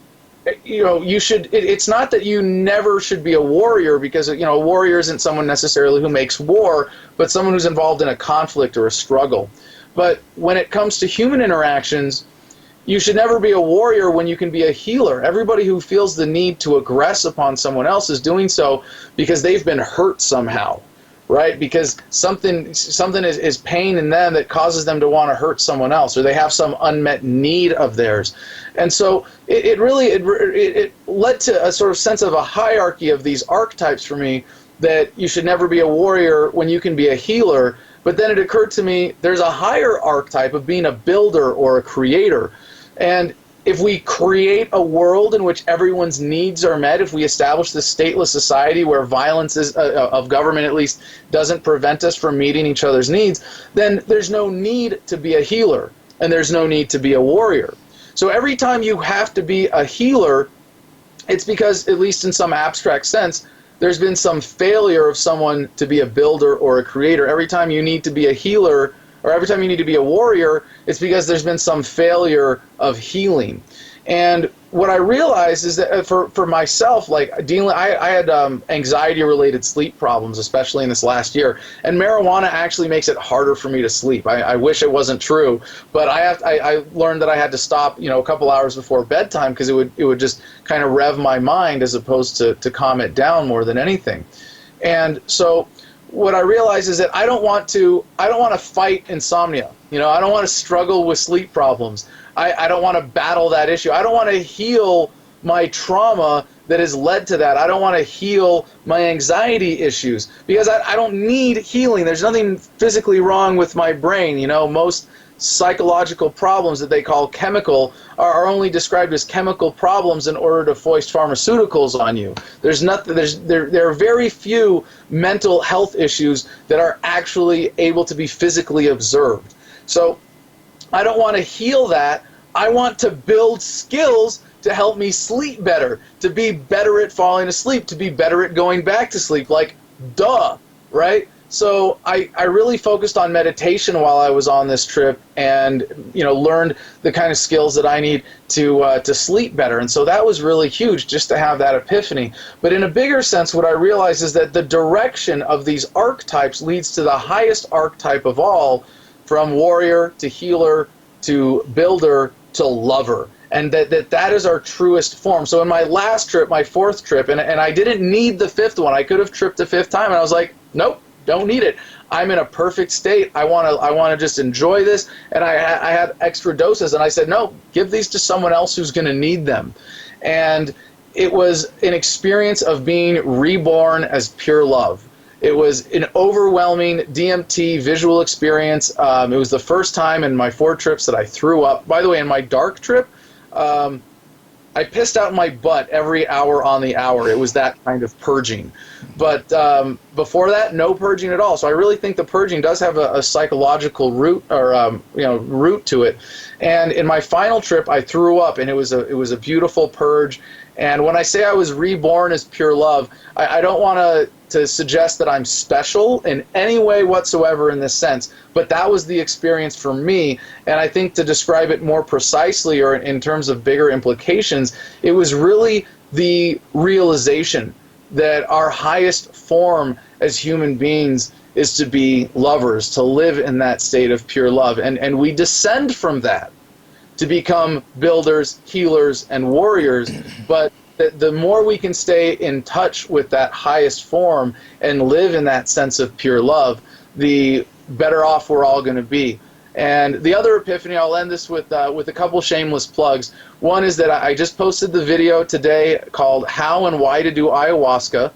you know, you should, it's not that you never should be a warrior, because, you know, a warrior isn't someone necessarily who makes war, but someone who's involved in a conflict or a struggle. But when it comes to human interactions, you should never be a warrior when you can be a healer. Everybody who feels the need to aggress upon someone else is doing so because they've been hurt somehow, right? Because something is pain in them that causes them to want to hurt someone else, or they have some unmet need of theirs. And so it led to a sort of sense of a hierarchy of these archetypes for me, that you should never be a warrior when you can be a healer. But then it occurred to me there's a higher archetype of being a builder or a creator. And if we create a world in which everyone's needs are met, if we establish this stateless society where violence is, of government at least, doesn't prevent us from meeting each other's needs, then there's no need to be a healer, and there's no need to be a warrior. So every time you have to be a healer, it's because, at least in some abstract sense, there's been some failure of someone to be a builder or a creator. Every time you need to be a healer, or every time you need to be a warrior, it's because there's been some failure of healing. And what I realized is that for myself, like I had anxiety-related sleep problems, especially in this last year, and marijuana actually makes it harder for me to sleep. I wish it wasn't true, but I learned that I had to stop, a couple hours before bedtime because it would just kind of rev my mind as opposed to calm it down more than anything. And so what I realize is that I don't want to fight insomnia. I don't want to struggle with sleep problems. I don't want to battle that issue. I don't want to heal my trauma that has led to that. I don't want to heal my anxiety issues because I don't need healing. There's nothing physically wrong with my brain. Most psychological problems that they call chemical are only described as chemical problems in order to foist pharmaceuticals on you. There are very few mental health issues that are actually able to be physically observed. So I don't want to heal that. I want to build skills to help me sleep better, to be better at falling asleep, to be better at going back to sleep. Like, duh, right? So I really focused on meditation while I was on this trip, and learned the kind of skills that I need to sleep better. And so that was really huge, just to have that epiphany. But in a bigger sense, what I realized is that the direction of these archetypes leads to the highest archetype of all, from warrior to healer to builder to lover. And that is our truest form. So in my last trip, my fourth trip, and I didn't need the fifth one. I could have tripped a fifth time, and I was like, nope, don't need it. I'm in a perfect state. I want to just enjoy this. And I had extra doses, and I said, no, give these to someone else who's going to need them. And it was an experience of being reborn as pure love. It was an overwhelming DMT visual experience. It was the first time in my 4 trips that I threw up. By the way, in my dark trip, I pissed out my butt every hour on the hour. It was that kind of purging. But before that, no purging at all. So I really think the purging does have a psychological root, or root to it. And in my final trip, I threw up, and it was a beautiful purge. And when I say I was reborn as pure love, I don't want to suggest that I'm special in any way whatsoever in this sense, but that was the experience for me. And I think to describe it more precisely, or in terms of bigger implications, it was really the realization that our highest form as human beings is to be lovers, to live in that state of pure love. And we descend from that to become builders, healers, and warriors. But the more we can stay in touch with that highest form and live in that sense of pure love, the better off we're all going to be. And the other epiphany, I'll end this with a couple shameless plugs. One is that I just posted the video today called How and Why to Do Ayahuasca.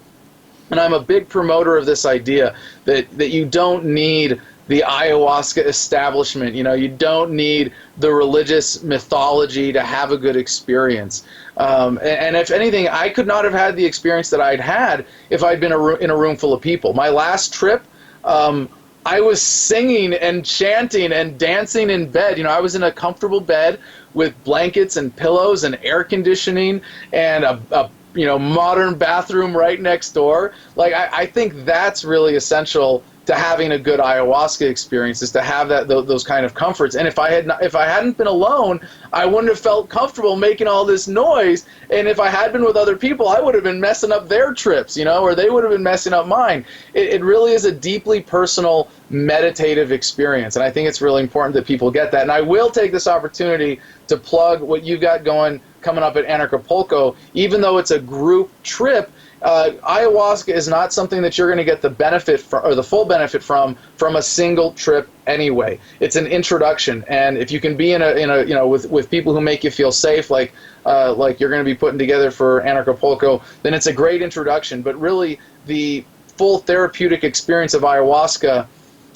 And I'm a big promoter of this idea that you don't need the ayahuasca establishment. You don't need the religious mythology to have a good experience. And if anything, I could not have had the experience that I'd had if I'd been in a room full of people. My last trip, I was singing and chanting and dancing in bed. I was in a comfortable bed with blankets and pillows and air conditioning and a modern bathroom right next door. Like, I think that's really essential to having a good ayahuasca experience, is to have those kind of comforts. And if I hadn't been alone, I wouldn't have felt comfortable making all this noise. And if I had been with other people, I would have been messing up their trips, or they would have been messing up mine. It really is a deeply personal, meditative experience. And I think it's really important that people get that. And I will take this opportunity to plug what you've got coming up at Anarchapulco. Even though it's a group trip, ayahuasca is not something that you're going to get the benefit or the full benefit from a single trip anyway. It's an introduction, and if you can be in a with people who make you feel safe, like you're going to be putting together for Anarchapulco, then it's a great introduction. But really, the full therapeutic experience of ayahuasca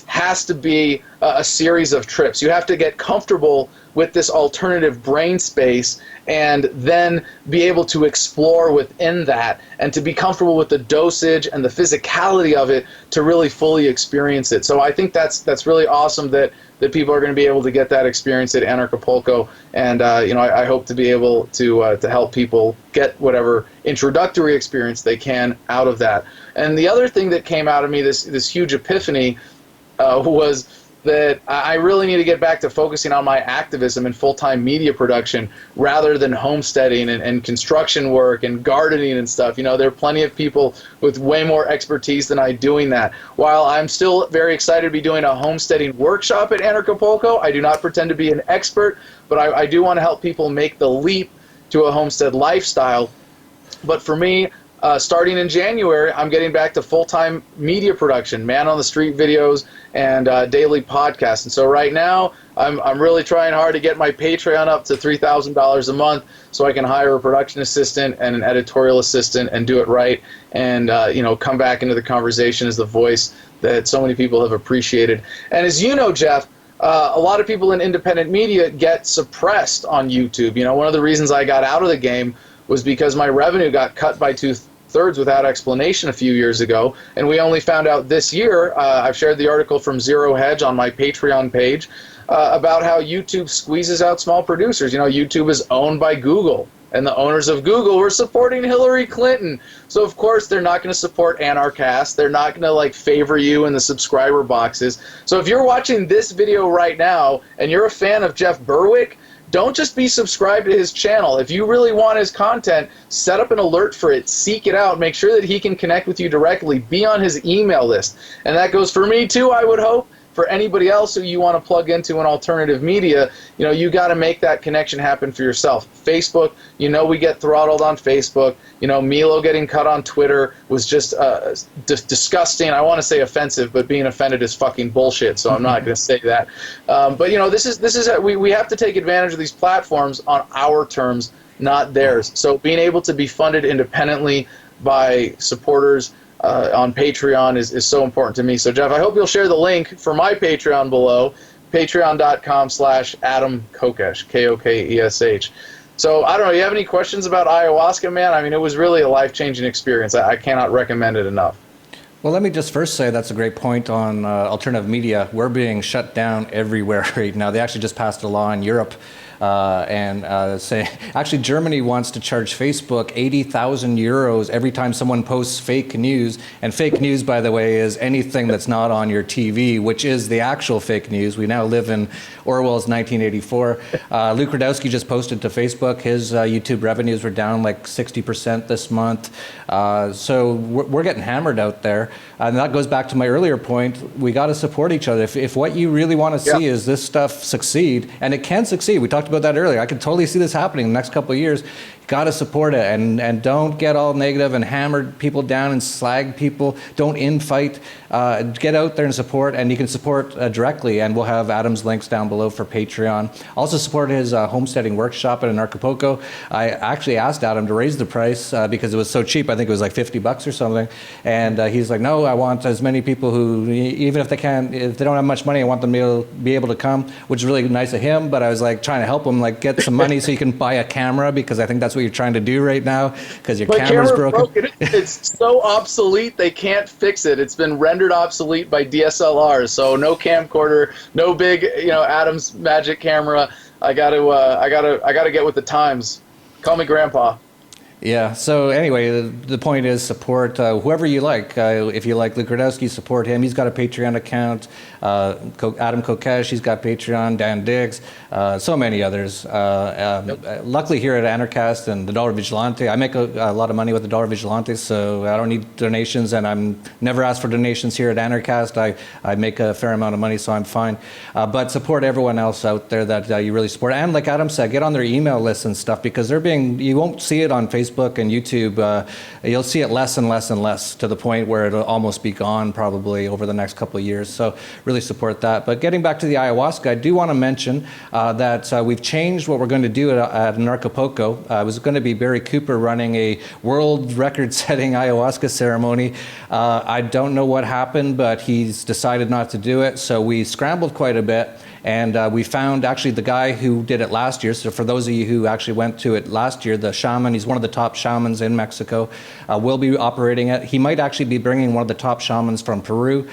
has to be a series of trips. You have to get comfortable with this alternative brain space and then be able to explore within that and to be comfortable with the dosage and the physicality of it to really fully experience it. So I think that's really awesome that people are going to be able to get that experience at Anarchapulco, and I hope to be able to help people get whatever introductory experience they can out of that. And the other thing that came out of me, this huge epiphany, was that I really need to get back to focusing on my activism and full-time media production rather than homesteading and construction work and gardening and stuff. There are plenty of people with way more expertise than I doing that. While I'm still very excited to be doing a homesteading workshop at Anarchapulco, I do not pretend to be an expert, but I do want to help people make the leap to a homestead lifestyle. But for me, starting in January, I'm getting back to full-time media production, man-on-the-street videos, and daily podcasts. And so right now, I'm really trying hard to get my Patreon up to $3,000 a month so I can hire a production assistant and an editorial assistant and do it right and come back into the conversation as the voice that so many people have appreciated. And as you know, Jeff, a lot of people in independent media get suppressed on YouTube. One of the reasons I got out of the game was because my revenue got cut by 2/3 without explanation a few years ago, and we only found out this year. I've shared the article from Zero Hedge on my Patreon page about how YouTube squeezes out small producers. YouTube is owned by Google, and the owners of Google were supporting Hillary Clinton. So of course they're not going to support Anarchast. They're not going to favor you in the subscriber boxes. So if you're watching this video right now and you're a fan of Jeff Berwick, don't just be subscribed to his channel. If you really want his content, set up an alert for it, seek it out, make sure that he can connect with you directly, be on his email list. And that goes for me too, I would hope. For anybody else who you want to plug into an alternative media, you got to make that connection happen for yourself. Facebook, we get throttled on Facebook. Milo getting cut on Twitter was just disgusting. I want to say offensive, but being offended is fucking bullshit, so I'm not going to say that. But this is we have to take advantage of these platforms on our terms, not theirs. So being able to be funded independently by supporters on Patreon is so important to me. So Jeff, I hope you'll share the link for my Patreon below, patreon.com/Adam Kokesh, Kokesh. So I don't know, you have any questions about ayahuasca, man? I mean, it was really a life-changing experience. I cannot recommend it enough. Well, let me just first say that's a great point on alternative media. We're being shut down everywhere right now. They actually just passed a law in Europe say actually Germany wants to charge Facebook 80,000 euros every time someone posts fake news. And fake news, by the way, is anything that's not on your TV, which is the actual fake news. We now live in Orwell's 1984. Luke Rudowski just posted to Facebook his YouTube revenues were down like 60% this month. So we're getting hammered out there. And that goes back to my earlier point. We got to support each other. If what you really want to see is this stuff succeed, and it can succeed. We talked about that earlier. I could totally see this happening in the next couple of years. Got to support it, and don't get all negative and hammer people down and slag people. Don't infight. Get out there and support, and you can support directly, and we'll have Adam's links down below for Patreon. Also support his homesteading workshop at Anarchapulco. I actually asked Adam to raise the price because it was so cheap. I think it was like $50 or something, and he's like, no, I want as many people who, even if they don't have much money, I want them to be able to come, which is really nice of him. But I was like trying to help him get some money so you can buy a camera, because I think that's what you're trying to do right now, because your camera's broken. It's so obsolete they can't fix it. It's been rendered obsolete by DSLRs. So no camcorder, no big Adam's magic camera. I gotta get with the times. Call me Grandpa. Yeah, so anyway, the point is support whoever you like. If you like Luke Rudowski, support him. He's got a Patreon account. Adam Kokesh, he's got Patreon. Dan Diggs, so many others. Luckily here at Anarchast and the Dollar Vigilante, I make a lot of money with the Dollar Vigilante, so I don't need donations, and I'm never asked for donations here at Anarchast. I make a fair amount of money, so I'm fine. But support everyone else out there that you really support. And like Adam said, get on their email lists and stuff, because you won't see it on Facebook Facebook and YouTube, you'll see it less and less and less, to the point where it'll almost be gone probably over the next couple of years. So really support that. But getting back to the ayahuasca, I do want to mention that we've changed what we're going to do at Anarchapulco. It was going to be Barry Cooper running a world record-setting ayahuasca ceremony. I don't know what happened, but he's decided not to do it. So we scrambled quite a bit. And we found actually the guy who did it last year. So for those of you who actually went to it last year, the shaman, he's one of the top shamans in Mexico, will be operating it. He might actually be bringing one of the top shamans from Peru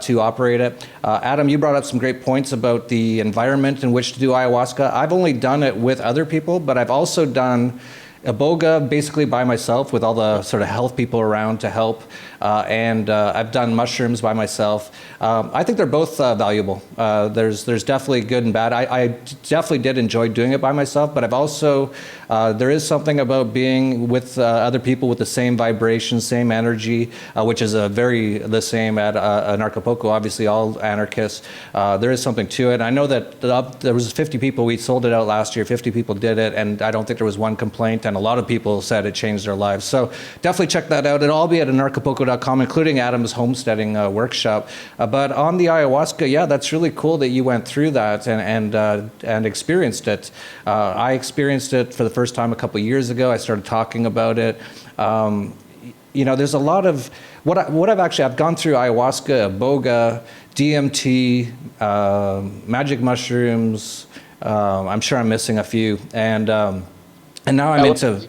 to operate it. Adam, you brought up some great points about the environment in which to do ayahuasca. I've only done it with other people, but I've also done iboga basically by myself with all the sort of health people around to help. And I've done mushrooms by myself. I think they're both valuable. There's definitely good and bad. I definitely did enjoy doing it by myself, but I've also, there is something about being with other people with the same vibration, same energy, which is the same at Anarchapulco, obviously all anarchists. There is something to it. I know that there was 50 people, we sold it out last year, 50 people did it, and I don't think there was one complaint, and a lot of people said it changed their lives. So definitely check that out. It'll all be at anarchapulco.com, including Adam's homesteading workshop. But on the ayahuasca, yeah, that's really cool that you went through that and experienced it. I experienced it for the first time a couple of years ago. I started talking about it. There's a lot of I've gone through ayahuasca, iboga, DMT, magic mushrooms. I'm sure I'm missing a few, and now I'm into.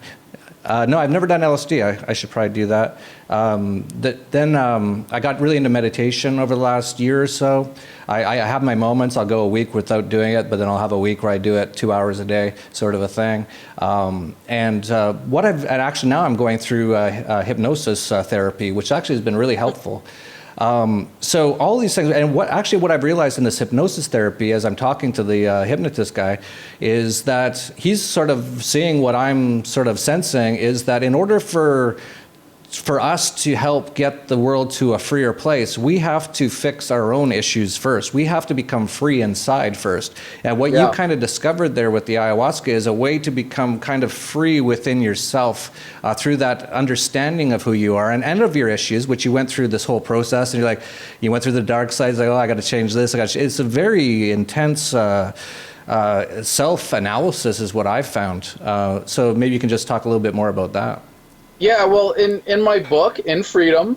No, I've never done LSD. I should probably do that. Then I got really into meditation over the last year or so. I have my moments. I'll go a week without doing it, but then I'll have a week where I do it 2 hours a day, sort of a thing. And actually now I'm going through hypnosis therapy, which actually has been really helpful. So all these things, and what I've realized in this hypnosis therapy as I'm talking to the hypnotist guy is that he's sort of seeing what I'm sort of sensing, is that in order for us to help get the world to a freer place, we have to fix our own issues first. We have to become free inside first. And what you kind of discovered there with the ayahuasca is a way to become kind of free within yourself through that understanding of who you are and of your issues, which you went through this whole process. And you went through the dark side, like, oh, I got to change this. It's a very intense self-analysis is what I've found. So maybe you can just talk a little bit more about that. Yeah, well, in my book, In Freedom,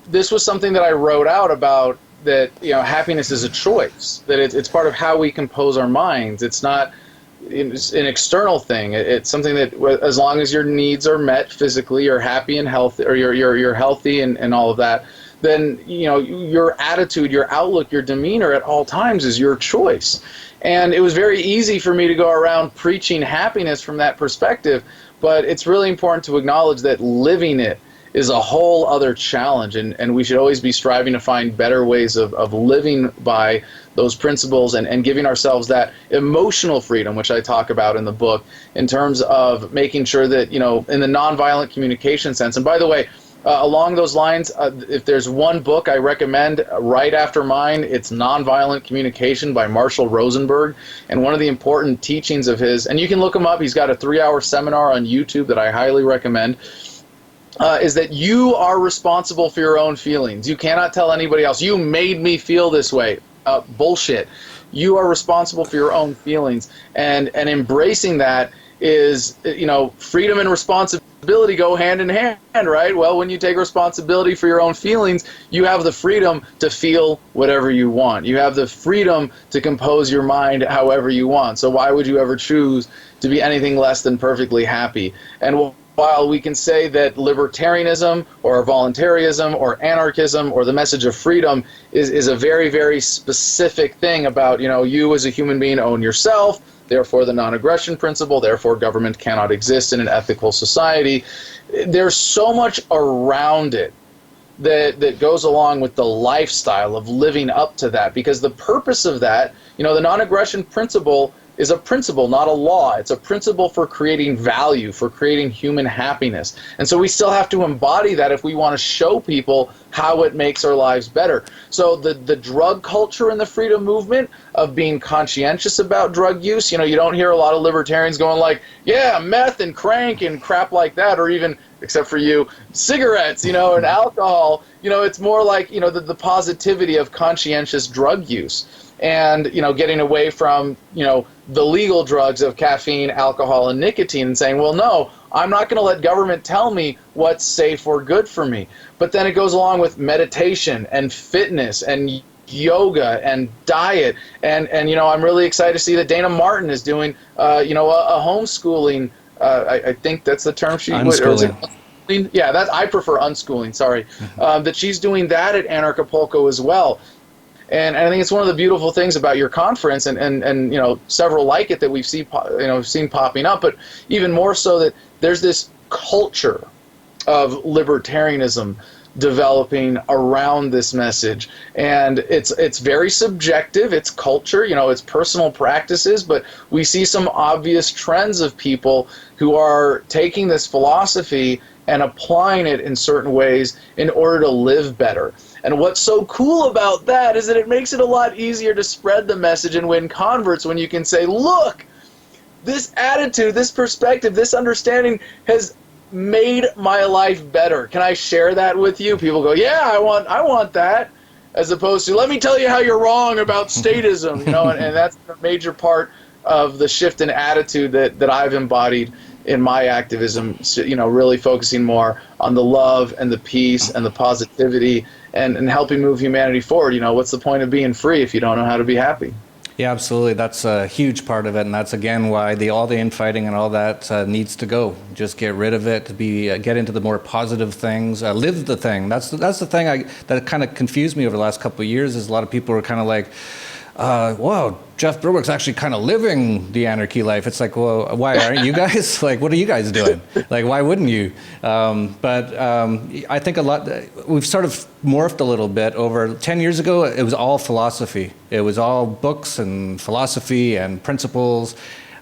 this was something that I wrote out about, that happiness is a choice, that it's part of how we compose our minds. It's not an external thing. It's something that as long as your needs are met physically, you're happy and healthy, or you're healthy and all of that, then your attitude, your outlook, your demeanor at all times is your choice. And it was very easy for me to go around preaching happiness from that perspective. But it's really important to acknowledge that living it is a whole other challenge, and we should always be striving to find better ways of living by those principles and giving ourselves that emotional freedom, which I talk about in the book, in terms of making sure that, in the nonviolent communication sense. And by the way, along those lines, if there's one book I recommend right after mine, it's Nonviolent Communication by Marshall Rosenberg. And one of the important teachings of his, and you can look him up, he's got a 3-hour seminar on YouTube that I highly recommend, is that you are responsible for your own feelings. You cannot tell anybody else, you made me feel this way. Bullshit. You are responsible for your own feelings. And embracing that is, freedom and responsibility go hand in hand, right? Well, when you take responsibility for your own feelings, you have the freedom to feel whatever you want. You have the freedom to compose your mind however you want. So why would you ever choose to be anything less than perfectly happy? And while we can say that libertarianism or voluntarism or anarchism or the message of freedom is a very, very specific thing about, you as a human being own yourself, therefore the non-aggression principle, therefore government cannot exist in an ethical society. There's so much around it that goes along with the lifestyle of living up to that, because the purpose of that, the non-aggression principle is a principle, not a law. It's a principle for creating value, for creating human happiness. And so we still have to embody that if we want to show people how it makes our lives better. So the drug culture in the freedom movement of being conscientious about drug use, you know, you don't hear a lot of libertarians going like, yeah, meth and crank and crap like that, or even, except for you, cigarettes, you know, and alcohol. You know, it's more like, you know, the positivity of conscientious drug use. And, you know, getting away from, you know, the legal drugs of caffeine, alcohol, and nicotine, and saying, well, no, I'm not going to let government tell me what's safe or good for me. But then it goes along with meditation and fitness and yoga and diet. And you know, I'm really excited to see that Dana Martin is doing, you know, a homeschooling, I think that's the term she would, or is it unschooling? Yeah, that, I prefer unschooling, sorry. That she's doing that at Anarchapulco as well. And I think it's one of the beautiful things about your conference, and you know, several like it that we've seen popping up, but even more so that there's this culture of libertarianism developing around this message. And it's very subjective, it's culture, you know, it's personal practices, but we see some obvious trends of people who are taking this philosophy and applying it in certain ways in order to live better. And what's so cool about that is that it makes it a lot easier to spread the message and win converts when you can say, look, this attitude, this perspective, this understanding has made my life better. Can I share that with you? People go, yeah, I want that, as opposed to, let me tell you how you're wrong about statism, you know, and that's a major part of the shift in attitude that I've embodied in my activism, you know, really focusing more on the love and the peace and the positivity and helping move humanity forward. You know, what's the point of being free if you don't know how to be happy? Yeah, absolutely. That's a huge part of it, and that's again why all the infighting and all that needs to go. Just get rid of it. Get into the more positive things. Live the thing. That's the thing that kind of confused me over the last couple of years. Is a lot of people were kind of like, "Wow, Jeff Berwick's actually kind of living the anarchy life." It's like, well, why aren't you guys? Like, what are you guys doing? Like, why wouldn't you? But I think we've sort of morphed a little bit. Over 10 years ago, it was all philosophy. It was all books and philosophy and principles.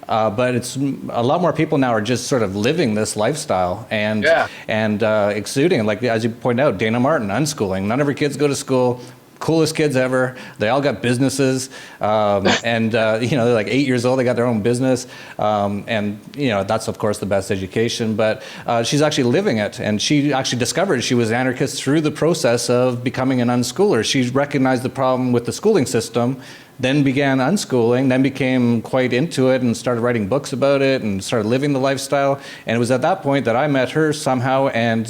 But it's a lot more people now are just sort of living this lifestyle and exuding. Like, as you point out, Dana Martin, unschooling. None of her kids go to school. Coolest kids ever. They all got businesses, and you know, they're like 8 years old. They got their own business, and you know, that's of course the best education. But she's actually living it, and she actually discovered she was an anarchist through the process of becoming an unschooler. She recognized the problem with the schooling system, then began unschooling, then became quite into it and started writing books about it and started living the lifestyle. And it was at that point that I met her somehow, and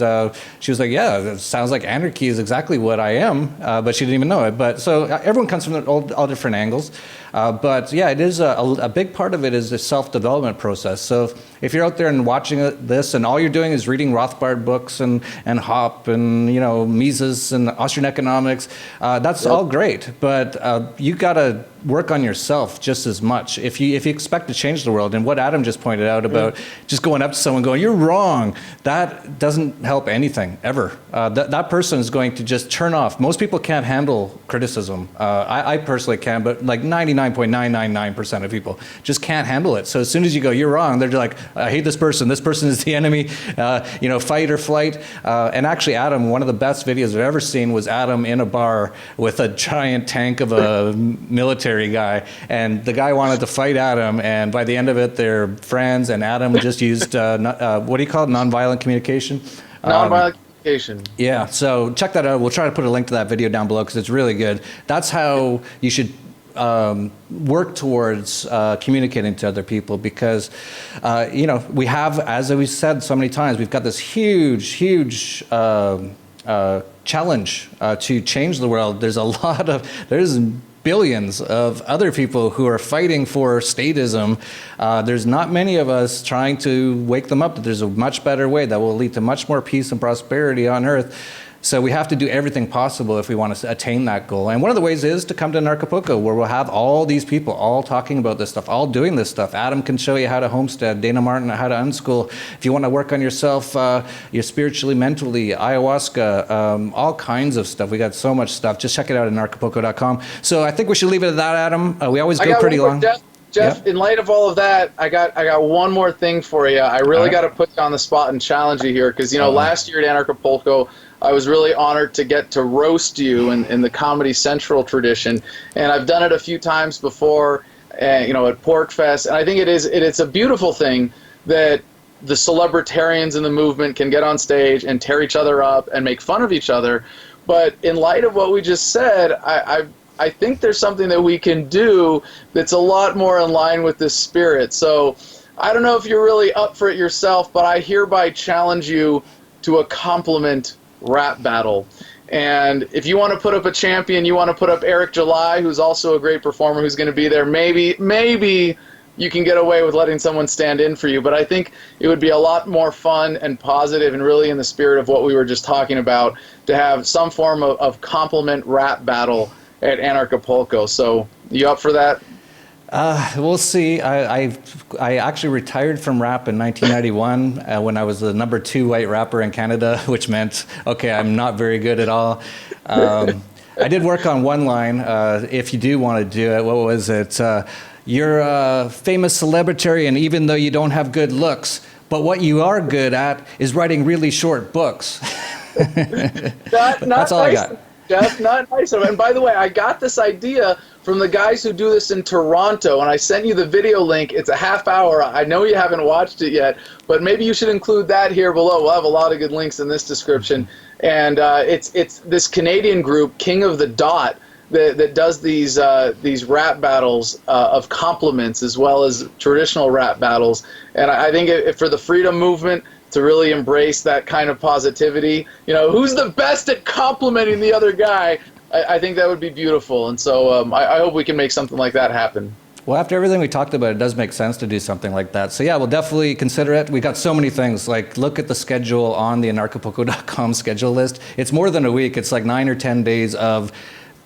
she was like, yeah, it sounds like anarchy is exactly what I am, but she didn't even know it. But so everyone comes from all different angles. But yeah, it is a big part of it is the self-development process. So if you're out there and watching this and all you're doing is reading Rothbard books and Hop and, you know, Mises and Austrian economics, that's all great. But you got to work on yourself just as much if you expect to change the world. And what Adam just pointed out about just going up to someone going, you're wrong, that doesn't help anything ever. That person is going to just turn off. Most people can't handle criticism. I personally can, but like 99.999% of people just can't handle it. So as soon as you go, you're wrong, they're like, I hate this person is the enemy, you know, fight or flight. And actually, Adam, one of the best videos I've ever seen was Adam in a bar with a giant tank of a military guy, and the guy wanted to fight Adam, and by the end of it, they're friends, and Adam just used, what do you call it, nonviolent communication? Nonviolent communication. Yeah, so check that out. We'll try to put a link to that video down below because it's really good. That's how you should work towards communicating to other people, because you know, we have, as we said so many times, we've got this huge challenge to change the world. There's billions of other people who are fighting for statism. There's not many of us trying to wake them up that there's a much better way that will lead to much more peace and prosperity on earth. So we have to do everything possible if we want to attain that goal. And one of the ways is to come to Anarchapulco, where we'll have all these people all talking about this stuff, all doing this stuff. Adam can show you how to homestead, Dana Martin how to unschool. If you want to work on yourself, you're spiritually, mentally, ayahuasca, all kinds of stuff. We got so much stuff. Just check it out at anarchapulco.com. So I think we should leave it at that, Adam. We always go pretty long. Jeff, in light of all of that, I got one more thing for you. I really got to put you on the spot and challenge you here because, last year at Anarchapulco, I was really honored to get to roast you in the Comedy Central tradition, and I've done it a few times before, at Pork Fest, and I think it's a beautiful thing that the Libertarians in the movement can get on stage and tear each other up and make fun of each other. But in light of what we just said, I think there's something that we can do that's a lot more in line with this spirit. So I don't know if you're really up for it yourself, but I hereby challenge you to a compliment rap battle. And if you want to put up a champion, you want to put up Eric July, who's also a great performer who's going to be there. Maybe you can get away with letting someone stand in for you, but I think it would be a lot more fun and positive and really in the spirit of what we were just talking about to have some form of compliment rap battle at Anarchapulco. So you up for that? We'll see. I actually retired from rap in 1991 when I was the number 2 white rapper in Canada, which meant, okay, I'm not very good at all. I did work on one line, if you do want to do it. What was it? You're a famous Libertarian even though you don't have good looks, but what you are good at is writing really short books. That's all I got. Jeff, not nice. And by the way, I got this idea from the guys who do this in Toronto, and I sent you the video link. It's a half hour. I know you haven't watched it yet, but maybe you should include that here below. We'll have a lot of good links in this description. And it's this Canadian group, King of the Dot, that does these rap battles of compliments as well as traditional rap battles. And I think for the freedom movement to really embrace that kind of positivity, who's the best at complimenting the other guy? I think that would be beautiful. And so I hope we can make something like that happen. Well, after everything we talked about, it does make sense to do something like that. So yeah, we'll definitely consider it. We got so many things. Like, look at the schedule on the anarchapulco.com schedule list. It's more than a week. It's like 9 or 10 days of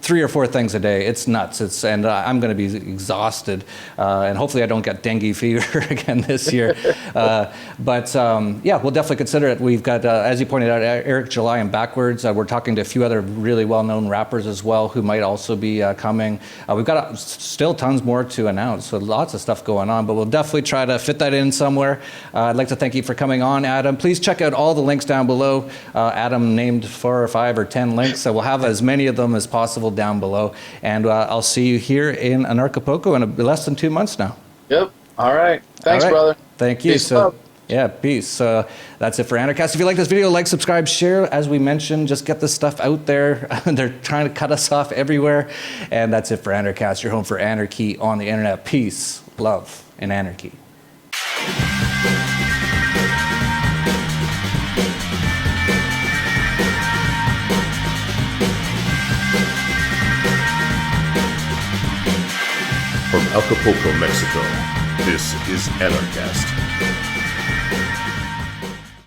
3 or 4 things a day. It's nuts. And I'm going to be exhausted, and hopefully I don't get dengue fever again this year. But we'll definitely consider it. We've got, as you pointed out, Eric July and Backwards. We're talking to a few other really well-known rappers as well who might also be coming. We've got still tons more to announce, so lots of stuff going on. But we'll definitely try to fit that in somewhere. I'd like to thank you for coming on, Adam. Please check out all the links down below. Adam named 4 or 5 or 10 links, so we'll have as many of them as possible down below, and I'll see you here in Anarchapulco in less than 2 months now. Yep. All right. Thanks, brother. Thank you. Peace out. Yeah, peace. That's it for Anarchast. If you like this video, like, subscribe, share. As we mentioned, just get this stuff out there. They're trying to cut us off everywhere. And that's it for Anarchast, your home for anarchy on the internet. Peace, love, and anarchy. From Acapulco, Mexico, this is Anarchast.